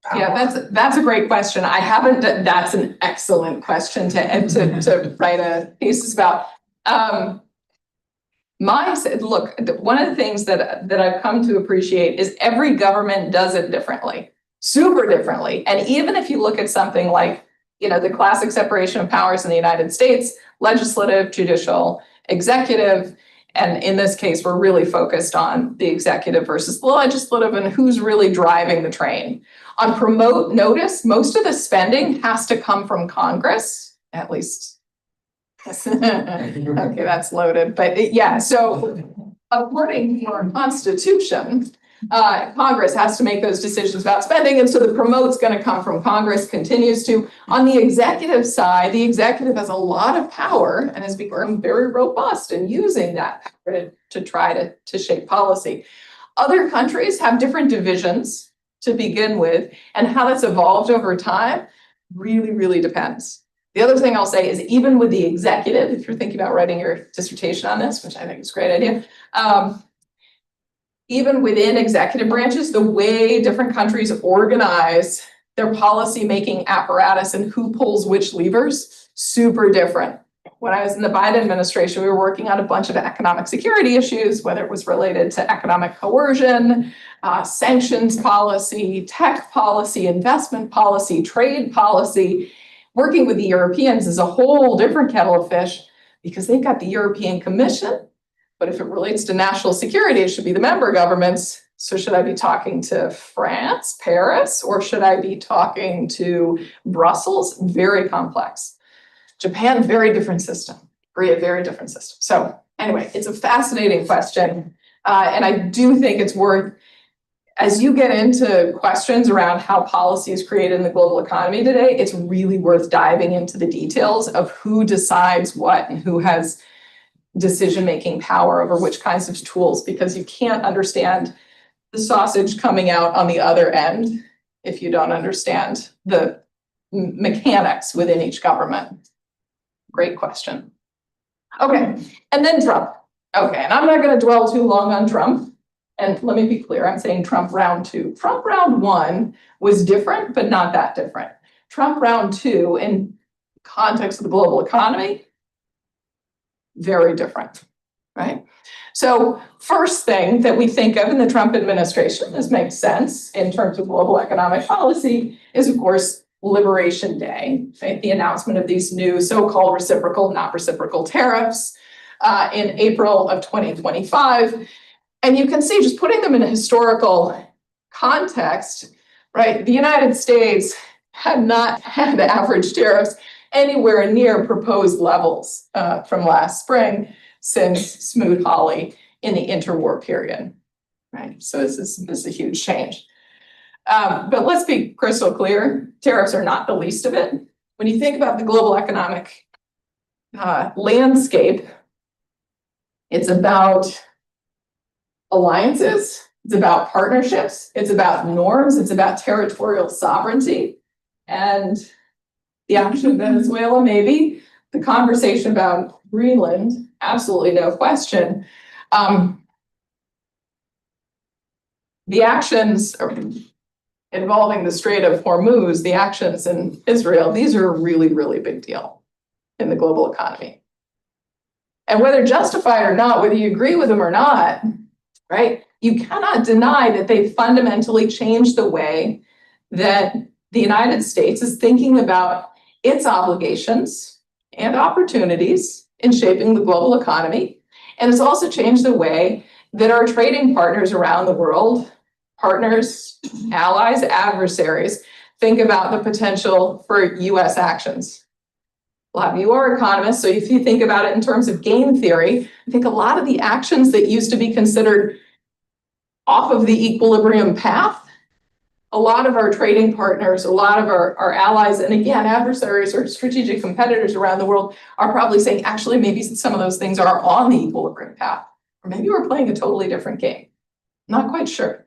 power. Yeah, that's a great question. I haven't, that's an excellent question to write a thesis about. Look, one of the things that I've come to appreciate is every government does it differently, super differently. And even if you look at something like, the classic separation of powers in the United States, legislative, judicial, executive, and in this case, we're really focused on the executive versus the legislative and who's really driving the train. On promote notice, most of the spending has to come from Congress, at least. Okay, that's loaded, but yeah, so according to our Constitution, Congress has to make those decisions about spending, and so the promote's going to come from Congress, continues to. On the executive side, the executive has a lot of power and has become very robust in using that power to try to shape policy. Other countries have different divisions to begin with, and how that's evolved over time really, really depends. The other thing I'll say is, even with the executive, if you're thinking about writing your dissertation on this, which I think is a great idea, even within executive branches, the way different countries organize their policy-making apparatus and who pulls which levers, super different. When I was in the Biden administration, we were working on a bunch of economic security issues, whether it was related to economic coercion, sanctions policy, tech policy, investment policy, trade policy. Working with the Europeans is a whole different kettle of fish because they've got the European Commission. But if it relates to national security, it should be the member governments. So should I be talking to France, Paris, or should I be talking to Brussels? Very complex. Japan, very different system. Korea, very different system. So anyway, it's a fascinating question. And I do think it's worth, as you get into questions around how policy is created in the global economy today, it's really worth diving into the details of who decides what and who has decision-making power over which kinds of tools, because you can't understand the sausage coming out on the other end if you don't understand the mechanics within each government. Great question. Okay, and then Trump. Okay, and I'm not going to dwell too long on Trump. And let me be clear, I'm saying Trump round 2. Trump round 1 was different, but not that different. Trump round 2, in context of the global economy, very different, right? So first thing that we think of in the Trump administration, this makes sense in terms of global economic policy, is of course Liberation Day, right? The announcement of these new so-called reciprocal, not reciprocal tariffs in April of 2025. And you can see, just putting them in a historical context, right? The United States had not had average tariffs anywhere near proposed levels from last spring since Smoot-Hawley in the interwar period, right? So this is a huge change. But let's be crystal clear, tariffs are not the least of it. When you think about the global economic landscape, it's about alliances, it's about partnerships, it's about norms, it's about territorial sovereignty, and the action of Venezuela, maybe, the conversation about Greenland, absolutely no question. The actions involving the Strait of Hormuz, the actions in Israel, these are a really, really big deal in the global economy. And whether justified or not, whether you agree with them or not, right, you cannot deny that they fundamentally changed the way that the United States is thinking about its obligations and opportunities in shaping the global economy. And it's also changed the way that our trading partners around the world, partners, allies, adversaries, think about the potential for US actions. A lot of you are economists, so if you think about it in terms of game theory, I think a lot of the actions that used to be considered off of the equilibrium path, a lot of our trading partners, a lot of our allies, and again, adversaries or strategic competitors around the world are probably saying, actually, maybe some of those things are on the equilibrium path, or maybe we're playing a totally different game. Not quite sure.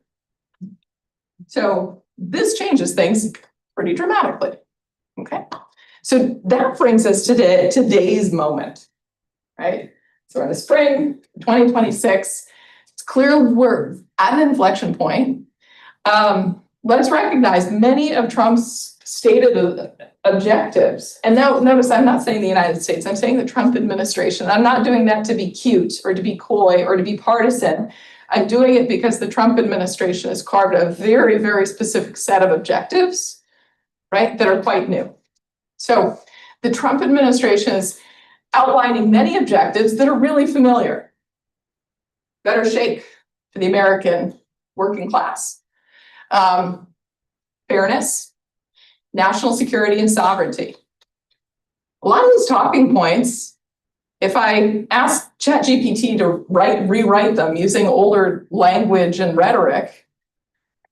So this changes things pretty dramatically, okay? So that brings us to today's moment, right? So in the spring 2026, it's clear we're at an inflection point. Let's recognize many of Trump's stated objectives. And now notice I'm not saying the United States, I'm saying the Trump administration. I'm not doing that to be cute or to be coy or to be partisan. I'm doing it because the Trump administration has carved a very, very specific set of objectives, right, that are quite new. So the Trump administration is outlining many objectives that are really familiar. Better shape for the American working class. Fairness, national security, and sovereignty. A lot of these talking points, if I ask ChatGPT to rewrite them using older language and rhetoric,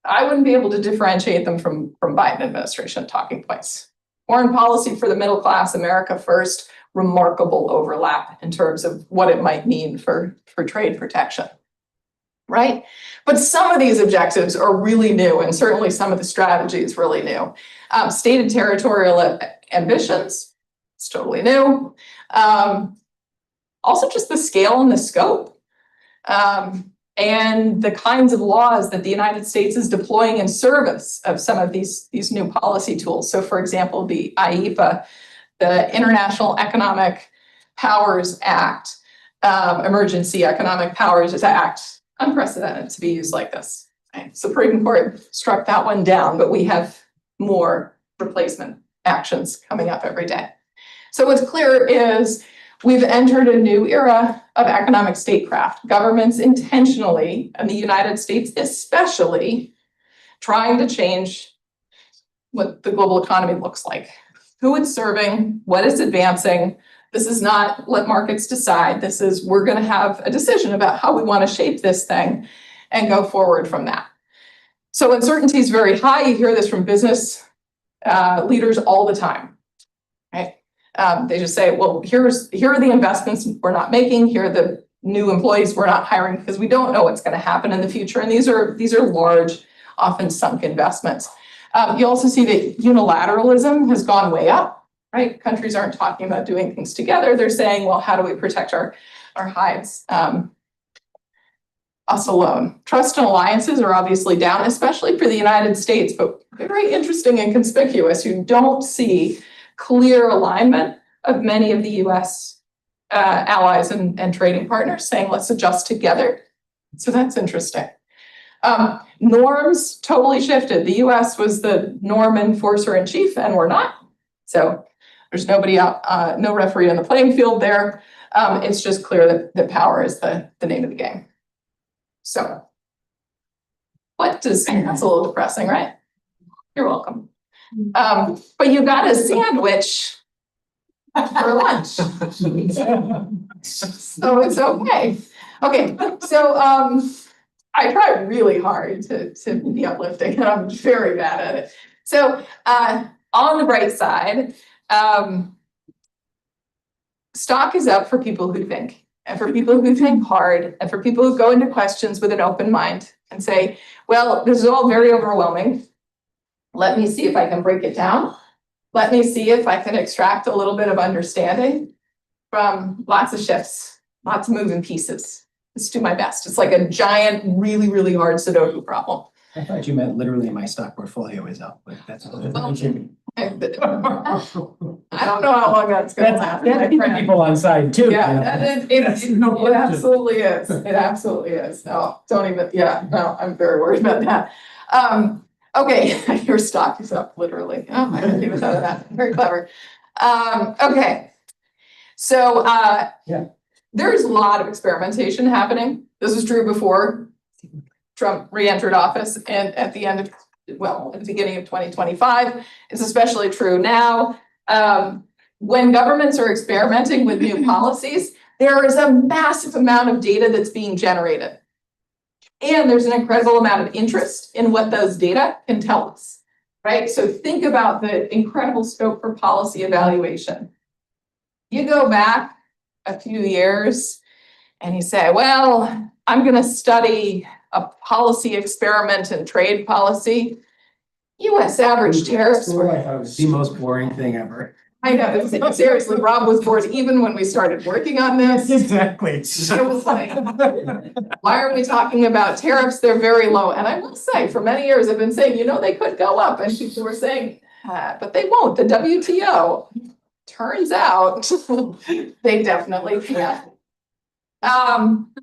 I wouldn't be able to differentiate them from Biden administration talking points. Foreign policy for the middle class, America first, remarkable overlap in terms of what it might mean for trade protection, right? But some of these objectives are really new, and certainly some of the strategy is really new. Stated territorial ambitions, it's totally new. Also just the scale and the scope, and the kinds of laws that the United States is deploying in service of some of these new policy tools. So for example, the IEPA, the International Economic Powers Act, Emergency Economic Powers Act, unprecedented to be used like this. Okay. Supreme Court struck that one down, but we have more replacement actions coming up every day. So what's clear is we've entered a new era of economic statecraft. Governments intentionally, and the United States especially, trying to change what the global economy looks like. Who it's serving, what it's advancing, This is not let markets decide. This is, we're gonna have a decision about how we wanna shape this thing and go forward from that. So uncertainty is very high. You hear this from business leaders all the time, right? They just say, well, here are the investments we're not making. Here are the new employees we're not hiring because we don't know what's going to happen in the future. And these are large, often sunk investments. You also see that unilateralism has gone way up, right? Countries aren't talking about doing things together. They're saying, well, how do we protect our hives? Us alone. Trust and alliances are obviously down, especially for the United States, but very interesting and conspicuous. You don't see clear alignment of many of the US allies and trading partners saying, let's adjust together. So that's interesting. Norms totally shifted. The US was the norm enforcer in chief, and we're not. So there's nobody out, no referee on the playing field there. It's just clear that power is the name of the game. So that's a little depressing, right? You're welcome. But you got a sandwich for lunch. So it's okay. Okay, so I try really hard to be uplifting, and I'm very bad at it. So on the bright side, stock is up for people who think. And for people who think hard, and for people who go into questions with an open mind and say, well, this is all very overwhelming. Let me see if I can break it down. Let me see if I can extract a little bit of understanding from lots of shifts, lots of moving pieces. Let's do my best. It's like a giant, really, really hard Sudoku problem. I thought you meant literally my stock portfolio is up, but that's. I don't know how long that's gonna last. That's keeping people on side too. Yeah, it absolutely is. It absolutely is. No, don't even, no, I'm very worried about that. Okay, your stock is up, literally. Oh, I didn't even know that. Very clever. Okay. So there's a lot of experimentation happening. This was true before Trump re-entered office, and at the beginning of 2025. It's especially true now. When governments are experimenting with new policies, there is a massive amount of data that's being generated. And there's an incredible amount of interest in what those data can tell us, right? So think about the incredible scope for policy evaluation. You go back a few years and you say, well, I'm going to study a policy experiment in trade policy. US average tariffs were the most boring thing ever. I know, seriously, Rob was bored even when we started working on this. Exactly. It was like, why are we talking about tariffs? They're very low. And I will say, for many years, I've been saying, they could go up. And people were saying, but they won't. The WTO, turns out, they definitely can.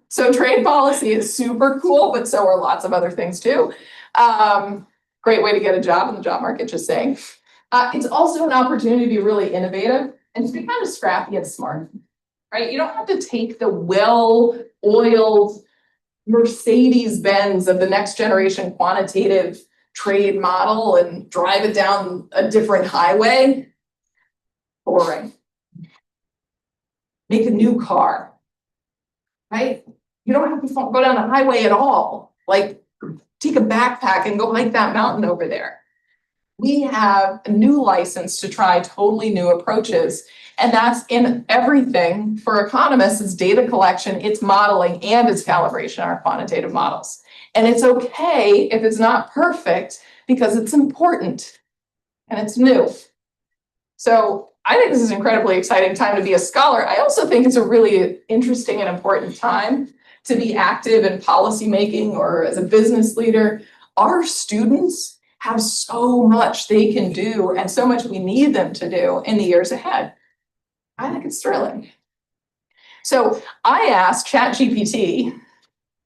So trade policy is super cool, but so are lots of other things too. Great way to get a job in the job market, just saying. It's also an opportunity to be really innovative and to be kind of scrappy and smart, right? You don't have to take the well-oiled Mercedes-Benz of the next generation quantitative trade model and drive it down a different highway. Boring. Make a new car, right? You don't have to go down the highway at all. Like, take a backpack and go hike that mountain over there. We have a new license to try totally new approaches. And that's in everything for economists. It's data collection, it's modeling, and it's calibration, our quantitative models. And it's okay if it's not perfect because it's important and it's new. So I think this is an incredibly exciting time to be a scholar. I also think it's a really interesting and important time to be active in policymaking or as a business leader. Our students have so much they can do and so much we need them to do in the years ahead. I think it's thrilling. So I asked ChatGPT,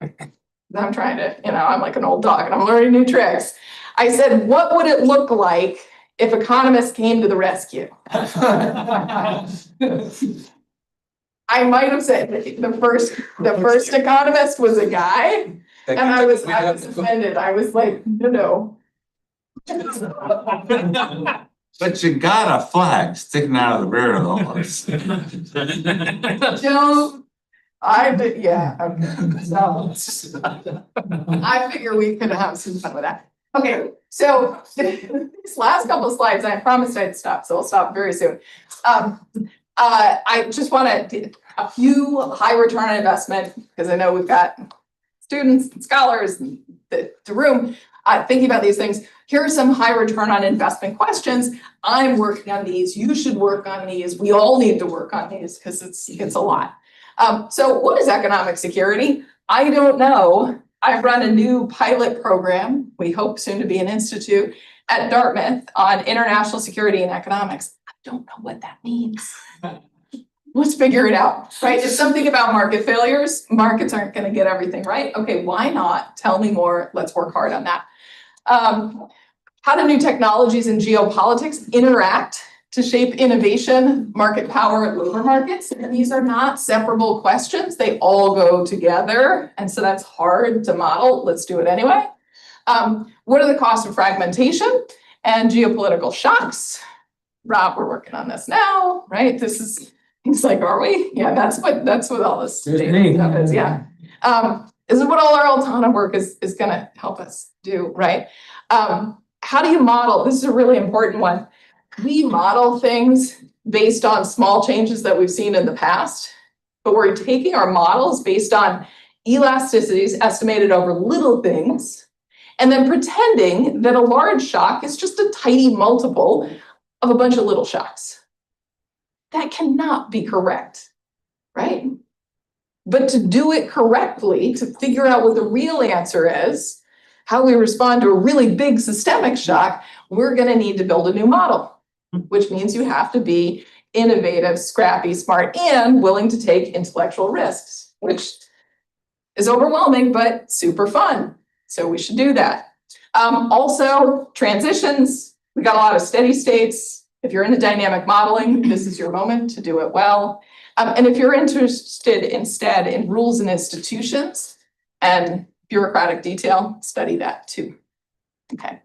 I'm trying to, I'm like an old dog and I'm learning new tricks. I said, what would it look like if economists came to the rescue? I might have said the first economist was a guy, and I was offended. I was like, no. But you got a flag sticking out of the rear of the horse. Don't, okay, so. I figure we could have some fun with that. Okay, so these last couple of slides, I promised I'd stop, so I'll stop very soon. I just want to, a few high return on investment, because I know we've got students and scholars in the room thinking about these things. Here are some high return on investment questions. I'm working on these. You should work on these. We all need to work on these because it's a lot. So what is economic security? I don't know. I've run a new pilot program, we hope soon to be an institute, at Dartmouth on international security and economics. I don't know what that means. Let's figure it out, right? It's something about market failures. Markets aren't going to get everything right. Okay, why not? Tell me more. Let's work hard on that. How do new technologies and geopolitics interact to shape innovation, market power, labor markets? And these are not separable questions. They all go together. And so that's hard to model. Let's do it anyway. What are the costs of fragmentation and geopolitical shocks? Rob, we're working on this now, right? This is, he's like, are we? Yeah, that's what all this data stuff is, yeah. This is what all our Altana work is gonna help us do, right? How do you model? This is a really important one. We model things based on small changes that we've seen in the past, but we're taking our models based on elasticities estimated over little things, and then pretending that a large shock is just a tiny multiple of a bunch of little shocks. That cannot be correct, right? But to do it correctly, to figure out what the real answer is, how we respond to a really big systemic shock, we're going to need to build a new model, which means you have to be innovative, scrappy, smart, and willing to take intellectual risks, which is overwhelming, but super fun. So we should do that. Also, transitions. We got a lot of steady states. If you're into dynamic modeling, this is your moment to do it well. And if you're interested instead in rules and institutions and bureaucratic detail, study that too. Okay.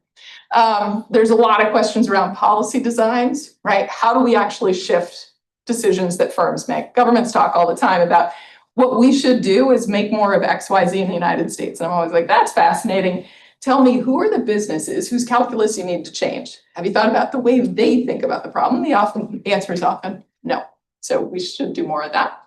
There's a lot of questions around policy designs, right? How do we actually shift decisions that firms make? Governments talk all the time about what we should do is make more of XYZ in the United States. And I'm always like, that's fascinating. Tell me, who are the businesses whose calculus you need to change? Have you thought about the way they think about the problem? The answer is often no. So we should do more of that.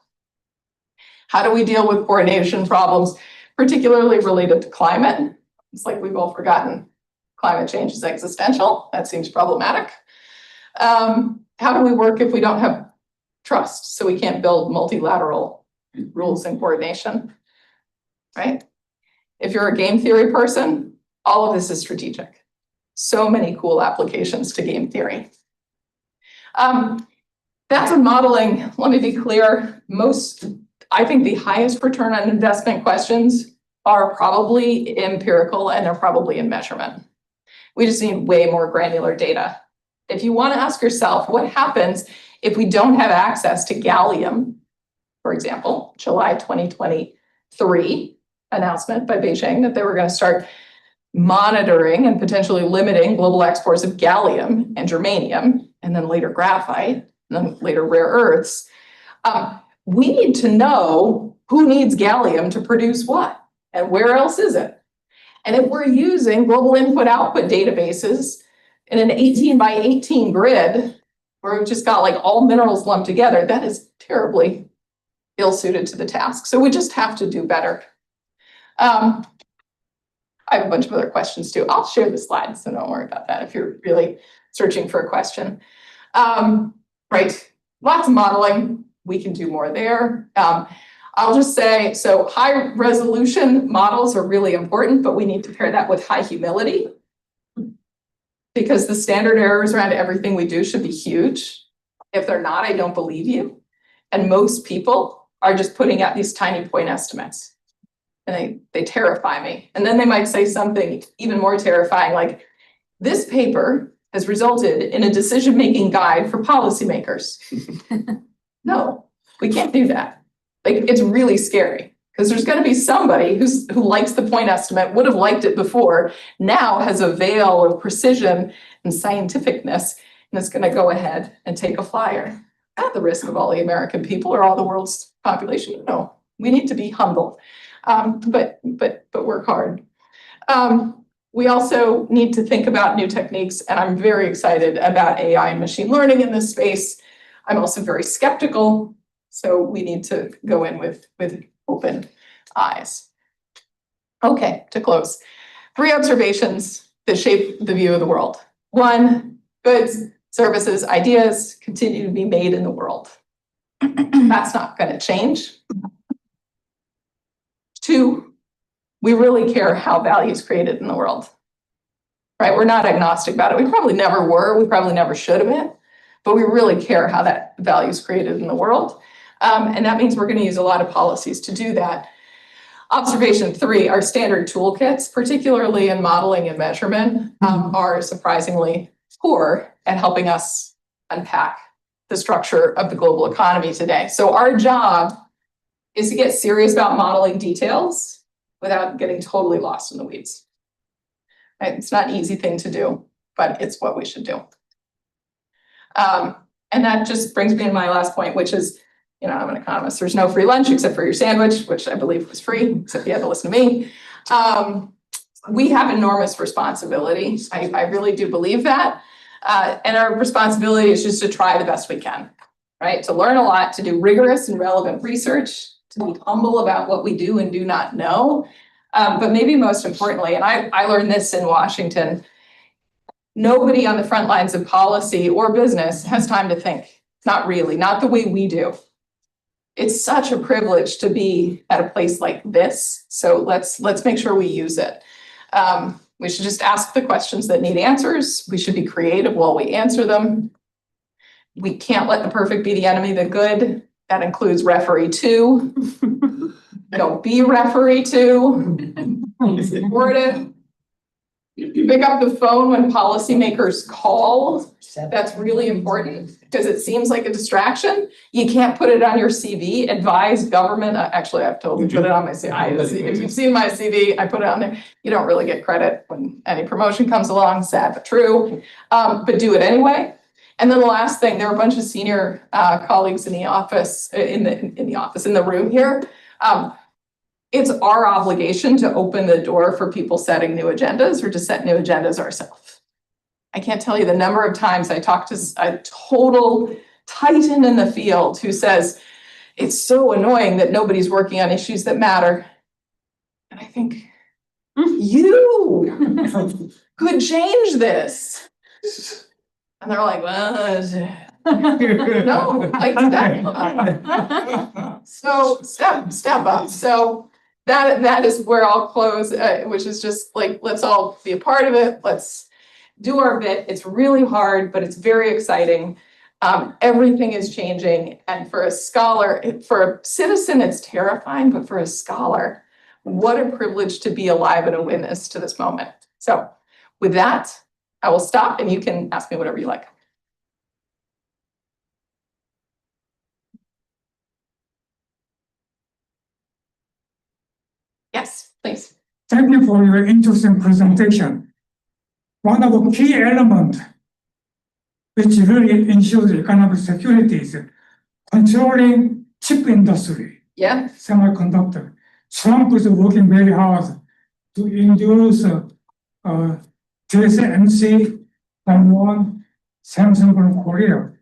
How do we deal with coordination problems, particularly related to climate? It's like we've all forgotten climate change is existential. That seems problematic. How do we work if we don't have trust? So we can't build multilateral rules and coordination, right? If you're a game theory person, all of this is strategic. So many cool applications to game theory. That's a modeling. Let me be clear. I think the highest return on investment questions are probably empirical and they're probably in measurement. We just need way more granular data. If you want to ask yourself what happens if we don't have access to gallium, for example, July 2023 announcement by Beijing that they were going to start monitoring and potentially limiting global exports of gallium and germanium, and then later graphite, and then later rare earths. We need to know who needs gallium to produce what, and where else is it? And if we're using global input-output databases in an 18 by 18 grid, where we've just got like all minerals lumped together, that is terribly ill-suited to the task. So we just have to do better. I have a bunch of other questions too. I'll share the slides, so don't worry about that if you're really searching for a question. Right, lots of modeling. We can do more there. I'll just say, so high resolution models are really important, but we need to pair that with high humility because the standard errors around everything we do should be huge. If they're not, I don't believe you. And most people are just putting out these tiny point estimates and they terrify me. And then they might say something even more terrifying, like this paper has resulted in a decision-making guide for policymakers. No, we can't do that. Like, it's really scary because there's going to be somebody who likes the point estimate, would have liked it before, now has a veil of precision and scientificness that's gonna go ahead and take a flyer at the risk of all the American people or all the world's population. No, we need to be humble, but work hard. We also need to think about new techniques, and I'm very excited about AI and machine learning in this space. I'm also very skeptical, so we need to go in with open eyes. Okay, to close, 3 observations that shape the view of the world. 1, goods, services, ideas continue to be made in the world. That's not going to change. 2, we really care how value is created in the world, right? We're not agnostic about it. We probably never were. We probably never should have been, but we really care how that value is created in the world. And that means we're going to use a lot of policies to do that. Observation 3, our standard toolkits, particularly in modeling and measurement, are surprisingly poor at helping us unpack the structure of the global economy today. So our job is to get serious about modeling details without getting totally lost in the weeds. Right? It's not an easy thing to do, but it's what we should do. And that just brings me to my last point, which is, you know, I'm an economist. There's no free lunch except for your sandwich, which I believe was free, except you had to listen to me. We have enormous responsibility. I really do believe that. And our responsibility is just to try the best we can, right? To learn a lot, to do rigorous and relevant research, to be humble about what we do and do not know. But maybe most importantly, and I learned this in Washington, nobody on the front lines of policy or business has time to think. Not really, not the way we do. It's such a privilege to be at a place like this. So let's make sure we use it. We should just ask the questions that need answers. We should be creative while we answer them. We can't let the perfect be the enemy of the good. That includes referee 2. Don't be referee 2. Support it. Pick up the phone when policymakers call. That's really important because it seems like a distraction. You can't put it on your CV. Advise government. Actually, I've totally put it on my CV. If you've seen my CV, I put it on there. You don't really get credit when any promotion comes along. Sad but true. But do it anyway. And then the last thing, there are a bunch of senior colleagues in the office, in the room here. It's our obligation to open the door for people setting new agendas or to set new agendas ourselves. I can't tell you the number of times I talk to a total titan in the field who says, it's so annoying that nobody's working on issues that matter. And I think, you could change this. And they're like, well, no, like that. So step up. So that is where I'll close, which is just like, let's all be a part of it. Let's do our bit. It's really hard, but it's very exciting. Everything is changing. And for a scholar, for a citizen, it's terrifying, but for a scholar, what a privilege to be alive and a witness to this moment. So with that, I will stop and you can ask me whatever you like. Yes, please. Thank you for your interesting presentation. One of the key elements which really ensures economic security is controlling chip industry. Yeah. Semiconductor. Trump is working very hard to induce TSMC, Taiwan, Samsung from Korea.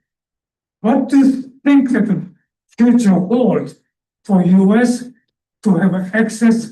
What do you think that the future holds for US to have access,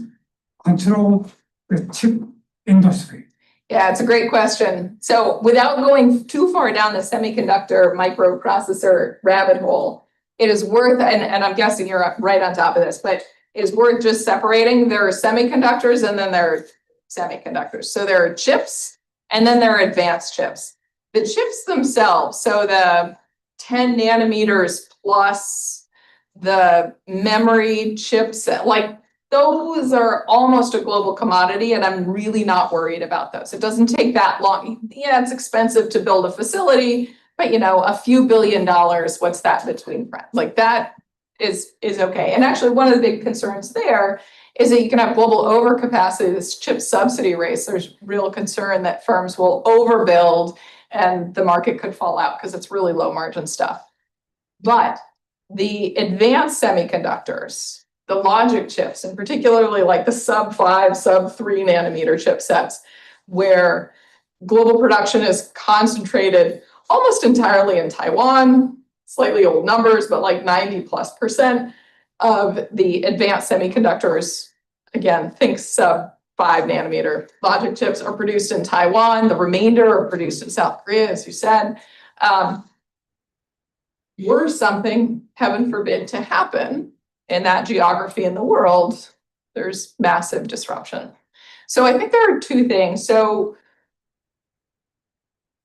control the chip industry? Yeah, it's a great question. So without going too far down the semiconductor microprocessor rabbit hole, it is worth, and I'm guessing you're right on top of this, but it is worth just separating. There are semiconductors and then there are semiconductors. So there are chips and then there are advanced chips. The chips themselves, so the 10 nanometers plus the memory chips, like those are almost a global commodity, and I'm really not worried about those. It doesn't take that long. Yeah, it's expensive to build a facility, but you know, a few $1 billion, what's that between friends? Like that is okay. And actually one of the big concerns there is that you can have global overcapacity, this chip subsidy race. There's real concern that firms will overbuild and the market could fall out because it's really low margin stuff. But the advanced semiconductors, the logic chips, and particularly like the sub 5, sub 3 nanometer chipsets, where global production is concentrated almost entirely in Taiwan, slightly old numbers, but like 90+% of the advanced semiconductors, again, think sub 5 nanometer logic chips, are produced in Taiwan. The remainder are produced in South Korea, as you said. Were something, heaven forbid, to happen in that geography in the world, there's massive disruption. So I think there are two things. So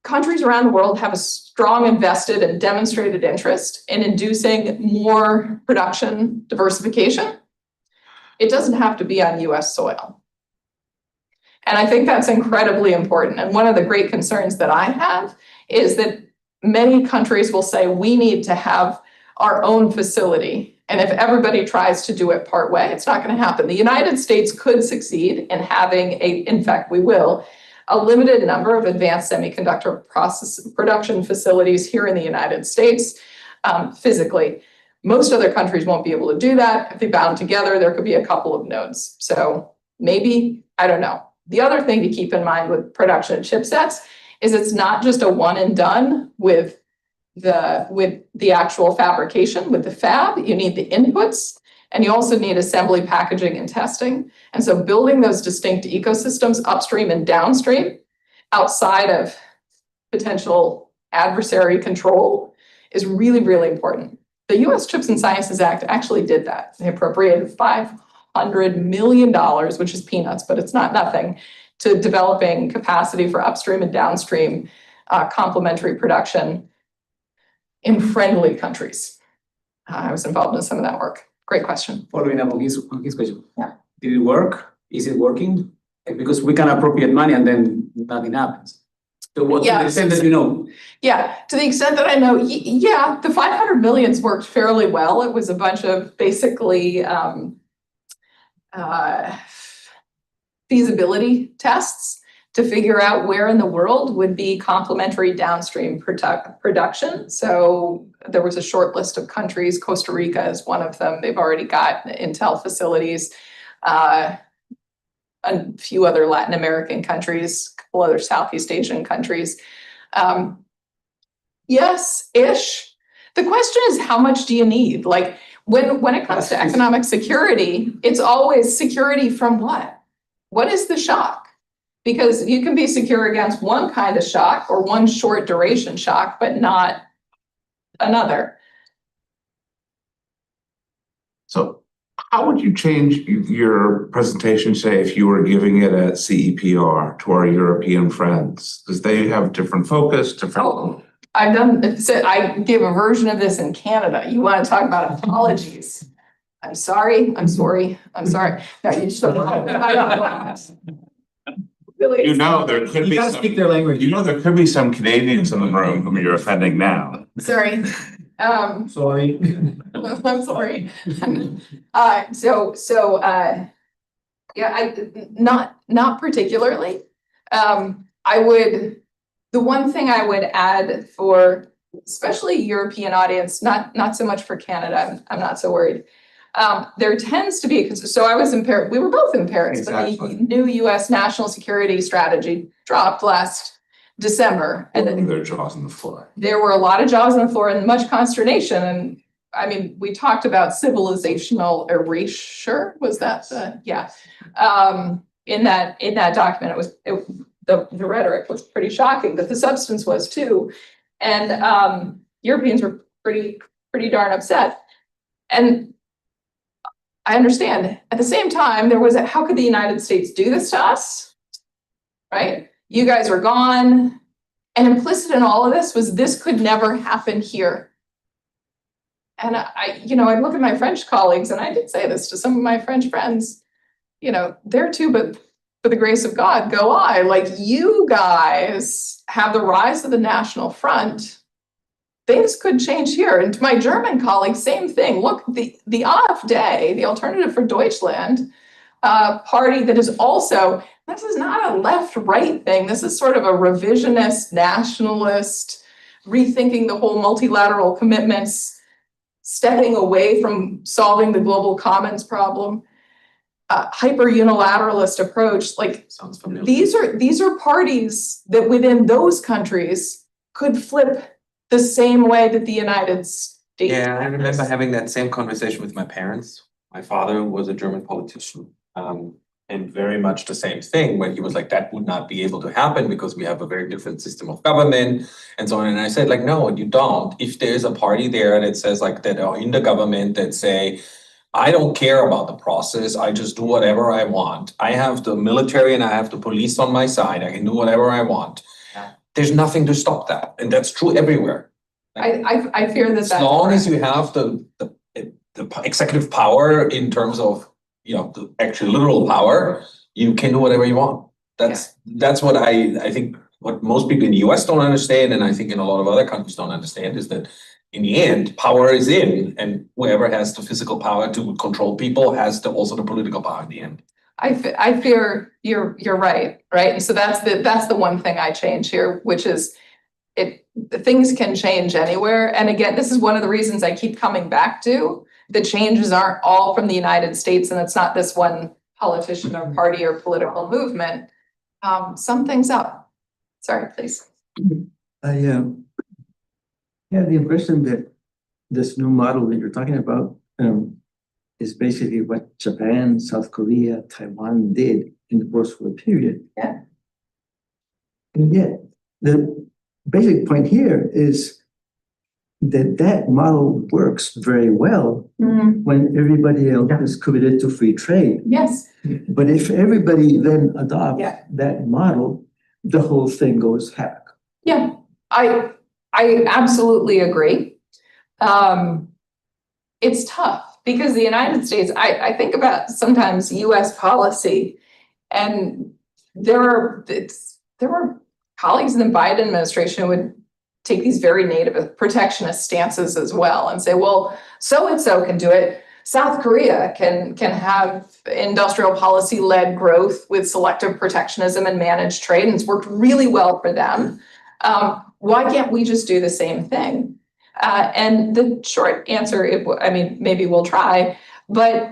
countries around the world have a strong invested and demonstrated interest in inducing more production diversification. It doesn't have to be on US soil. And I think that's incredibly important. And one of the great concerns that I have is that many countries will say, we need to have our own facility. And if everybody tries to do it part way, it's not going to happen. The United States could succeed in having in fact, we will, a limited number of advanced semiconductor process production facilities here in the United States, physically. Most other countries won't be able to do that. If they bound together, there could be a couple of nodes. So maybe, I don't know. The other thing to keep in mind with production chipsets is it's not just a one and done with the actual fabrication, with the fab. You need the inputs, and you also need assembly, packaging, and testing. And so building those distinct ecosystems upstream and downstream, outside of potential adversary control, is really, really important. The US Chips and Sciences Act actually did that. They appropriated $500 million, which is peanuts, but it's not nothing, to developing capacity for upstream and downstream complementary production in friendly countries. I was involved in some of that work. Great question. Following up on his question. Yeah. Did it work? Is it working? Because we can appropriate money and then nothing happens. So what to the extent that you know? Yeah, to the extent that I know, yeah, the 500 millions worked fairly well. It was a bunch of basically feasibility tests to figure out where in the world would be complementary downstream production. So there was a short list of countries. Costa Rica is one of them. They've already got Intel facilities. A few other Latin American countries, a couple other Southeast Asian countries. Yes-ish. The question is, how much do you need? Like when it comes to economic security, it's always security from what? What is the shock? Because you can be secure against one kind of shock or one short duration shock, but not another. So how would you change your presentation, say, if you were giving it at CEPR to our European friends? Because they have different focus, different. Oh, I gave a version of this in Canada. You want to talk about apologies? I'm sorry. I'm sorry. No, you just don't. I don't. Really, You know, there could You be gotta some, speak their language. you know, there could be some Canadians in the room whom you're offending now. sorry. Sorry. I'm sorry. Not particularly. The one thing I would add for especially European audience, not so much for Canada, I'm not so worried. There tends to be, so I was in Paris, we were both in Paris, Exactly. but the new US national security strategy dropped last December. And then Their jaws on the floor. there were a lot of jaws on the floor and much consternation. And I mean, we talked about civilizational erasure, was that yeah. In that document, the rhetoric was pretty shocking, but the substance was too. And Europeans were pretty darn upset. And I understand. At the same time, there was how could the United States do this to us? Right? You guys are gone. And implicit in all of this was this could never happen here. And I look at my French colleagues, and I did say this to some of my French friends, they're too, but for the grace of God, go I. Like, you guys have the rise of the National Front. Things could change here. And to my German colleagues, same thing. Look, the AfD, the Alternative for Deutschland party that is also This is not a left-right thing. This is sort of a revisionist, nationalist, rethinking the whole multilateral commitments, stepping away from solving the global commons problem, hyper unilateralist approach. Like, Sounds familiar. these are parties that within those countries could flip the same way that the United States. Yeah, I remember having that same conversation with my parents. My father was a German politician, and very much the same thing when he was like, that would not be able to happen because we have a very different system of government and so on. And I said, like, no, you don't. If there's a party there that says like that are in the government that say, I don't care about the process, I just do whatever I want. I have the military and I have the police on my side. I can do whatever I want. Yeah. There's nothing to stop that. And that's true everywhere. I fear that As long as you have the executive power in terms of, the actual literal power, you can do whatever you want. That's what I think what most people in the US don't understand, and I think in a lot of other countries don't understand, is that in the end, power is in, and whoever has the physical power to control people has also the political power in the end. I fear you're right? And so that's the one thing I change here, which is things can change anywhere. And again, this is one of the reasons I keep coming back to. The changes aren't all from the United States, and it's not this one politician or party or political movement. Sum things up. Sorry, please. I have the impression that this new model that you're talking about is basically what Japan, South Korea, Taiwan did in the post-war period. Yeah. And yet, the basic point here is that model works very well when everybody else is committed to free trade. Yes. But if everybody then adopts that model, the whole thing goes havoc. Yeah, I absolutely agree. It's tough because the United States, I think about sometimes US policy, and there were colleagues in the Biden administration who would take these very native protectionist stances as well and say, well, so-and-so can do it. South Korea can have industrial policy led growth with selective protectionism and managed trade, and it's worked really well for them. Why can't we just do the same thing? And the short answer, maybe we'll try, but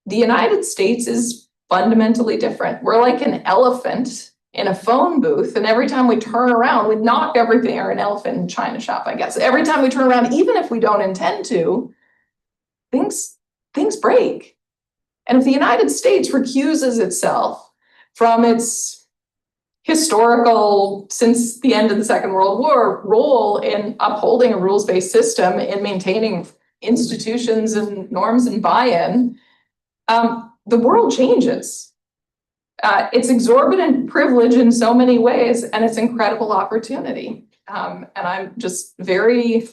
the United States is fundamentally different. We're like an elephant in a phone booth, and every time we turn around, we knock everything, or an elephant in China shop, I guess. Every time we turn around, even if we don't intend to, things break. And if the United States recuses itself from its historical, since the end of the Second World War, role in upholding a rules-based system and maintaining institutions and norms and buy-in, the world changes. It's exorbitant privilege in so many ways, and it's incredible opportunity. And I'm just very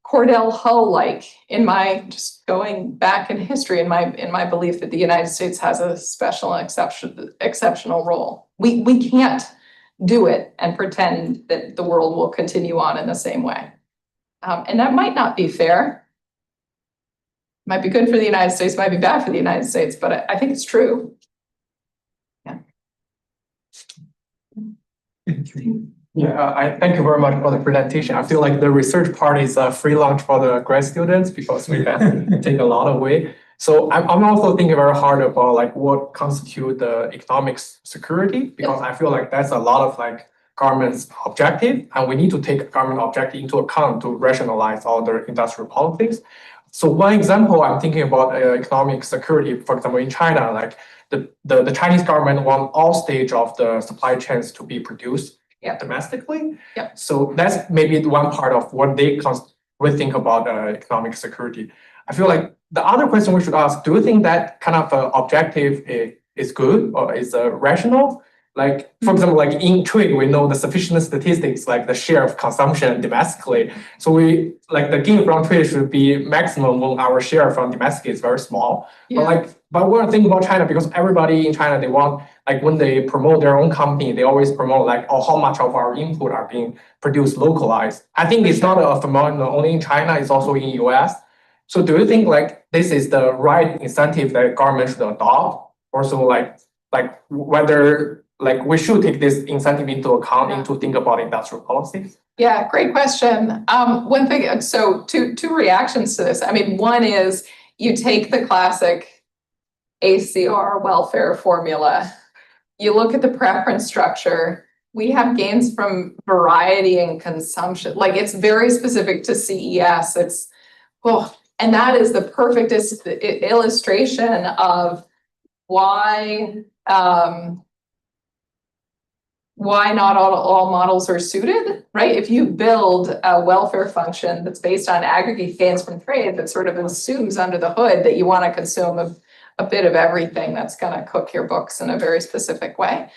Cordell Hull-like in my just going back in history in my belief that the United States has a special exceptional role. We can't do it and pretend that the world will continue on in the same way. And that might not be fair. Might be good for the United States, might be bad for the United States, but I think it's true. Yeah, I thank you very much for the presentation. I feel like the research part is a free lunch for the grad students because we can take a lot away. So I'm also thinking very hard about like what constitute the economic security, because I feel like that's a lot of like government's objective, and we need to take government objective into account to rationalize all the industrial politics. So one example I'm thinking about economic security, for example, in China, like the Chinese government want all stage of the supply chains to be produced domestically. Yep. So that's maybe one part of what they think about economic security. I feel like the other question we should ask, do you think that kind of objective is good or is rational? Like, for example, like in trade, we know the sufficient statistics, like the share of consumption domestically. So we like the gain from trade should be maximum when our share from domestic is very small. Yeah. But we're thinking about China because everybody in China, they want, like when they promote their own company, they always promote like, oh, how much of our input are being produced localized. I think it's not a phenomenon only in China, it's also in US. So do you think like this is the right incentive that government should adopt? Also like like whether like we should take this incentive into account into think about industrial policy? Yeah, great question. One thing, so two reactions to this. I mean, one is you take the classic ACR welfare formula, you look at the preference structure, we have gains from variety and consumption. Like it's very specific to CES. It's, well, and that is the perfect illustration of why not all models are suited, right? If you build a welfare function that's based on aggregate gains from trade that sort of assumes under the hood that you want to consume a bit of everything, that's going to cook your books in a very specific way.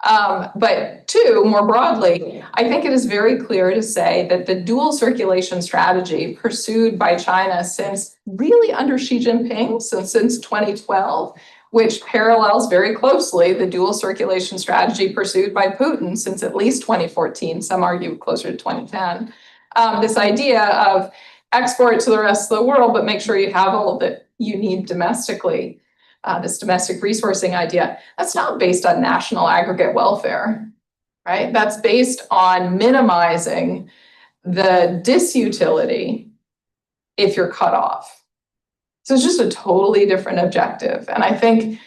But two, more broadly, I think it is very clear to say that the dual circulation strategy pursued by China since really under Xi Jinping, since 2012, which parallels very closely the dual circulation strategy pursued by Putin since at least 2014, some argue closer to 2010. This idea of export to the rest of the world, but make sure you have all that you need domestically. This domestic resourcing idea, that's not based on national aggregate welfare, right? That's based on minimizing the disutility if you're cut off. So it's just a totally different objective. And I think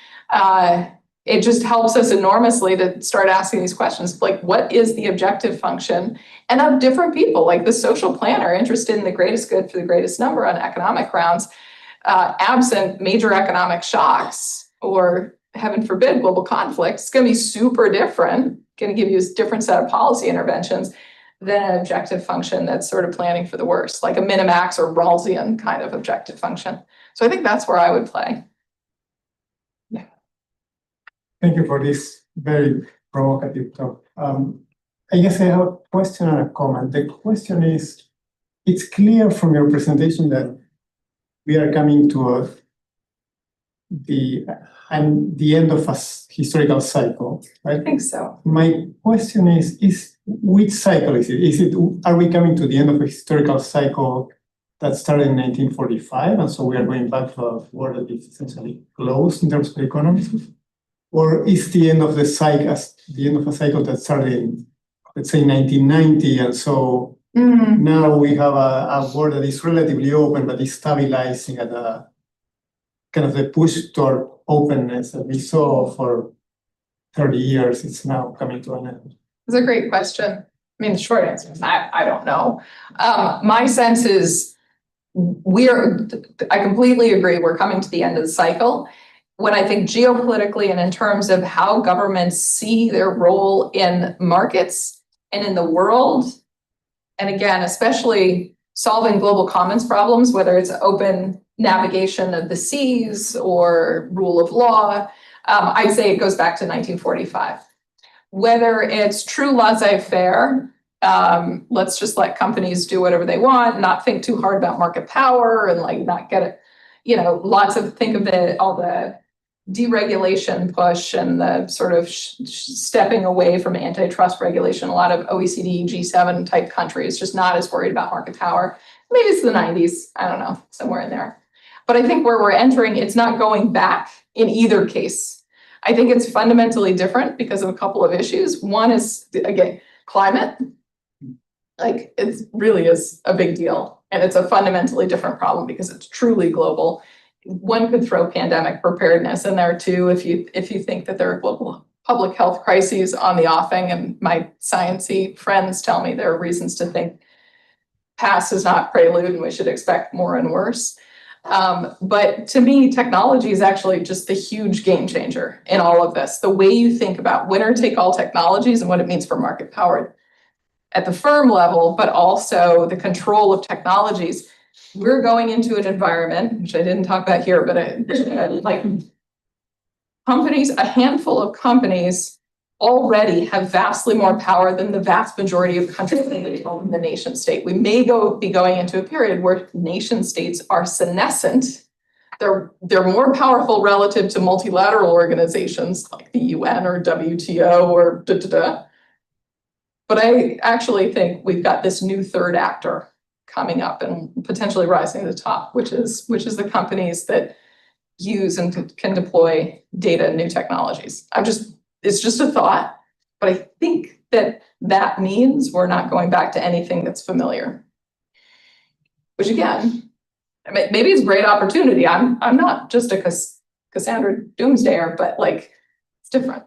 it just helps us enormously to start asking these questions, like what is the objective function? And of different people, like the social planner interested in the greatest good for the greatest number on economic grounds, absent major economic shocks or heaven forbid global conflicts, it's going to be super different, going to give you a different set of policy interventions than an objective function that's sort of planning for the worst, like a Minimax or Rawlsian kind of objective function. So I think that's where I would play. Yeah. Thank you for this very provocative talk. I guess I have a question and a comment. The question is, it's clear from your presentation that we are coming to the end of a historical cycle, right? I think so. My question is which cycle is it? Are we coming to the end of a historical cycle that started in 1945, and so we are going back to a world that is essentially closed in terms of the economy? Or is the end of the cycle a cycle that started in, let's say, 1990, and so now we have a world that is relatively open but is stabilizing at a kind of the push toward openness that we saw for 30 years. It's now coming to an end. It's a great question. I mean, the short answer is I don't know. My sense is I completely agree, we're coming to the end of the cycle. When I think geopolitically and in terms of how governments see their role in markets and in the world, and again, especially solving global commons problems, whether it's open navigation of the seas or rule of law, I'd say it goes back to 1945. Whether it's true laissez-faire, let's just let companies do whatever they want, not think too hard about market power and like not get it, think of it, all the deregulation push and the sort of stepping away from antitrust regulation. A lot of OECD, G7 type countries just not as worried about market power. Maybe it's the 90s, I don't know, somewhere in there. But I think where we're entering, it's not going back in either case. I think it's fundamentally different because of a couple of issues. One is, again, climate. Like it really is a big deal. And it's a fundamentally different problem because it's truly global. One could throw pandemic preparedness in there too, if you think that there are global public health crises on the offing, and my sciencey friends tell me there are reasons to think past is not prelude and we should expect more and worse. But to me, technology is actually just the huge game changer in all of this. The way you think about winner take all technologies and what it means for market power at the firm level, but also the control of technologies. We're going into an environment, which I didn't talk about here, but like companies, a handful of companies already have vastly more power than the vast majority of countries in the nation state. We may be going into a period where nation states are senescent. They're more powerful relative to multilateral organizations like the UN or WTO or But I actually think we've got this new third actor coming up and potentially rising to the top, which is the companies that use and can deploy data and new technologies. It's just a thought, but I think that means we're not going back to anything that's familiar. Which again, maybe it's a great opportunity. I'm not just a Cassandra doomsdayer, but like, it's different.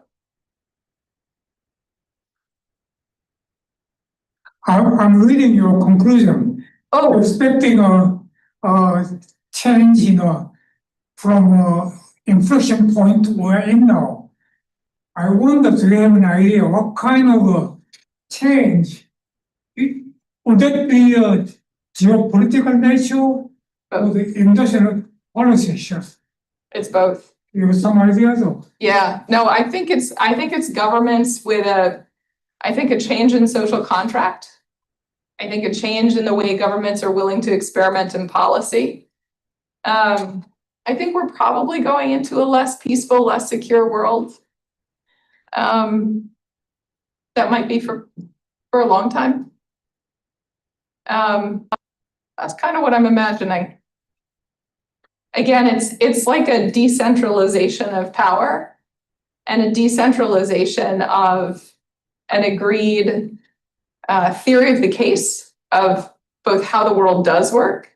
I'm reading your conclusion. Oh, Expecting a change, from inflection point we're in now. I wonder, do you have an idea what kind of a change? Would that be a geopolitical nature or the industrial policy shift? it's both. You have some ideas of? Yeah, no, I think it's governments with a change in social contract. I think a change in the way governments are willing to experiment in policy. I think we're probably going into a less peaceful, less secure world. That might be for a long time. That's kind of what I'm imagining. Again, it's like a decentralization of power and a decentralization of an agreed theory of the case of both how the world does work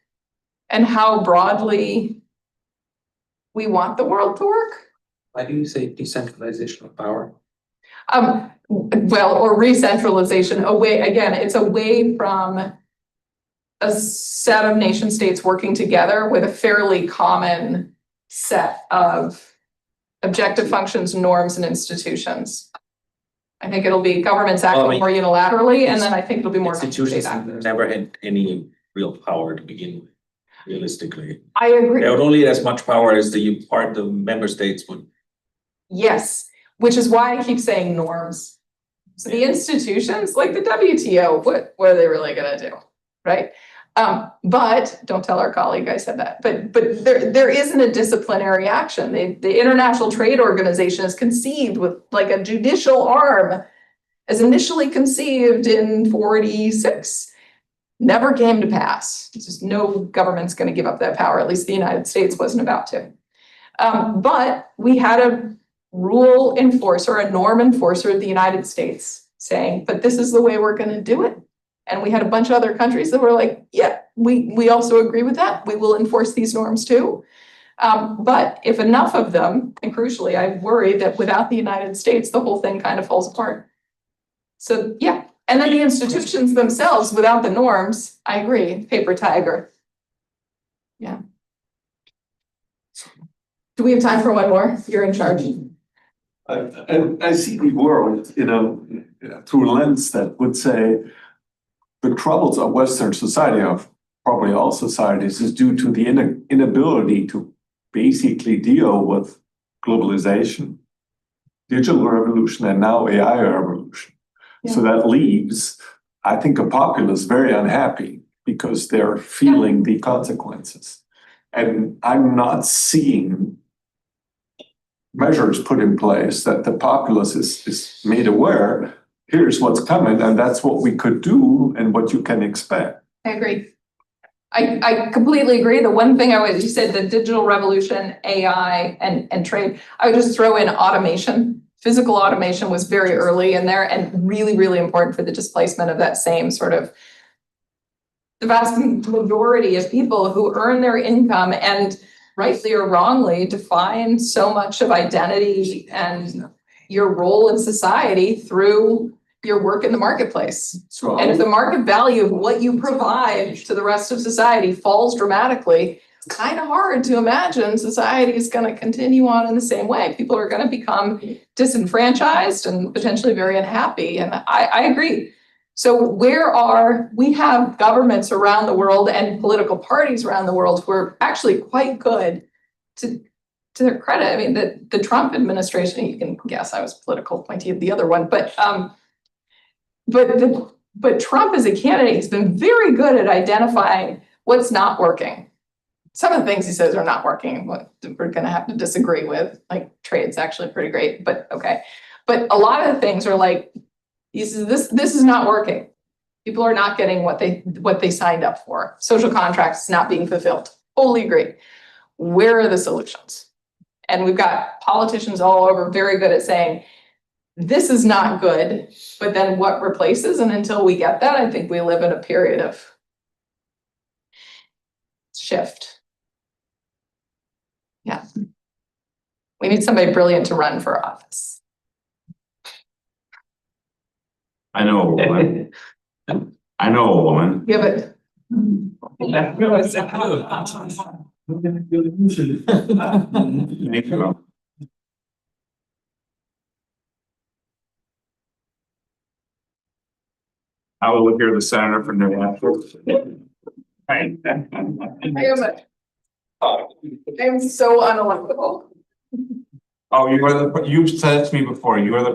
and how broadly we want the world to work. Why do you say decentralization of power? Well, or re-centralization away, again, it's away from a set of nation states working together with a fairly common set of objective functions, norms, and institutions. I think it'll be governments acting more unilaterally, and then I think it'll be more institutions state actors. never had any real power to begin with, realistically. I agree. They would only had as much power as the member states would. Yes, which is why I keep saying norms. So the institutions, like the WTO, what are they really gonna do, right? But don't tell our colleague I said that. But there isn't a disciplinary action. The International Trade Organization is conceived with like a judicial arm, as initially conceived in 46. Never came to pass. It's just no government's going to give up that power. At least the United States wasn't about to. But we had a rule enforcer, a norm enforcer of the United States saying, but this is the way we're going to do it. And we had a bunch of other countries that were like, yeah, we also agree with that. We will enforce these norms too. But if enough of them, and crucially, I worry that without the United States, the whole thing kind of falls apart. So yeah, and then the institutions themselves, without the norms, I agree, paper tiger. Yeah. Do we have time for one more? You're in charge. I see the world, through a lens that would say the troubles of Western society, of probably all societies, is due to the inability to basically deal with globalization, digital revolution, and now AI revolution. Yeah. So that leaves, I think, a populace very unhappy because they're feeling the consequences. And I'm not seeing measures put in place that the populace is made aware, here's what's coming, and that's what we could do and what you can expect. I agree. I completely agree. The one thing you said, the digital revolution, AI, and trade, I would just throw in automation. Physical automation was very early in there and really, really important for the displacement of that same sort of the vast majority of people who earn their income and rightly or wrongly define so much of identity and your role in society through your work in the marketplace. So, and if the market value of what you provide to the rest of society falls dramatically, it's kind of hard to imagine society is going to continue on in the same way. People are going to become disenfranchised and potentially very unhappy. And I agree. So we have governments around the world and political parties around the world who are actually quite good to their credit. I mean, the Trump administration, you can guess I was political appointee of the other one, but Trump as a candidate has been very good at identifying what's not working. Some of the things he says are not working, what we're going to have to disagree with, like trade's actually pretty great, but okay. But a lot of the things are like, this is not working. People are not getting what they signed up for. Social contracts is not being fulfilled. Totally agree. where are the solutions? And we've got politicians all over very good at saying, this is not good, but then what replaces? And until we get that, I think we live in a period of shift. Yeah. We need somebody brilliant to run for office. I know a woman. I know a woman. Give it. Thank you. I will hear the senator from New Hampshire. I am so unelectable. Oh, you've said it to me before, you are the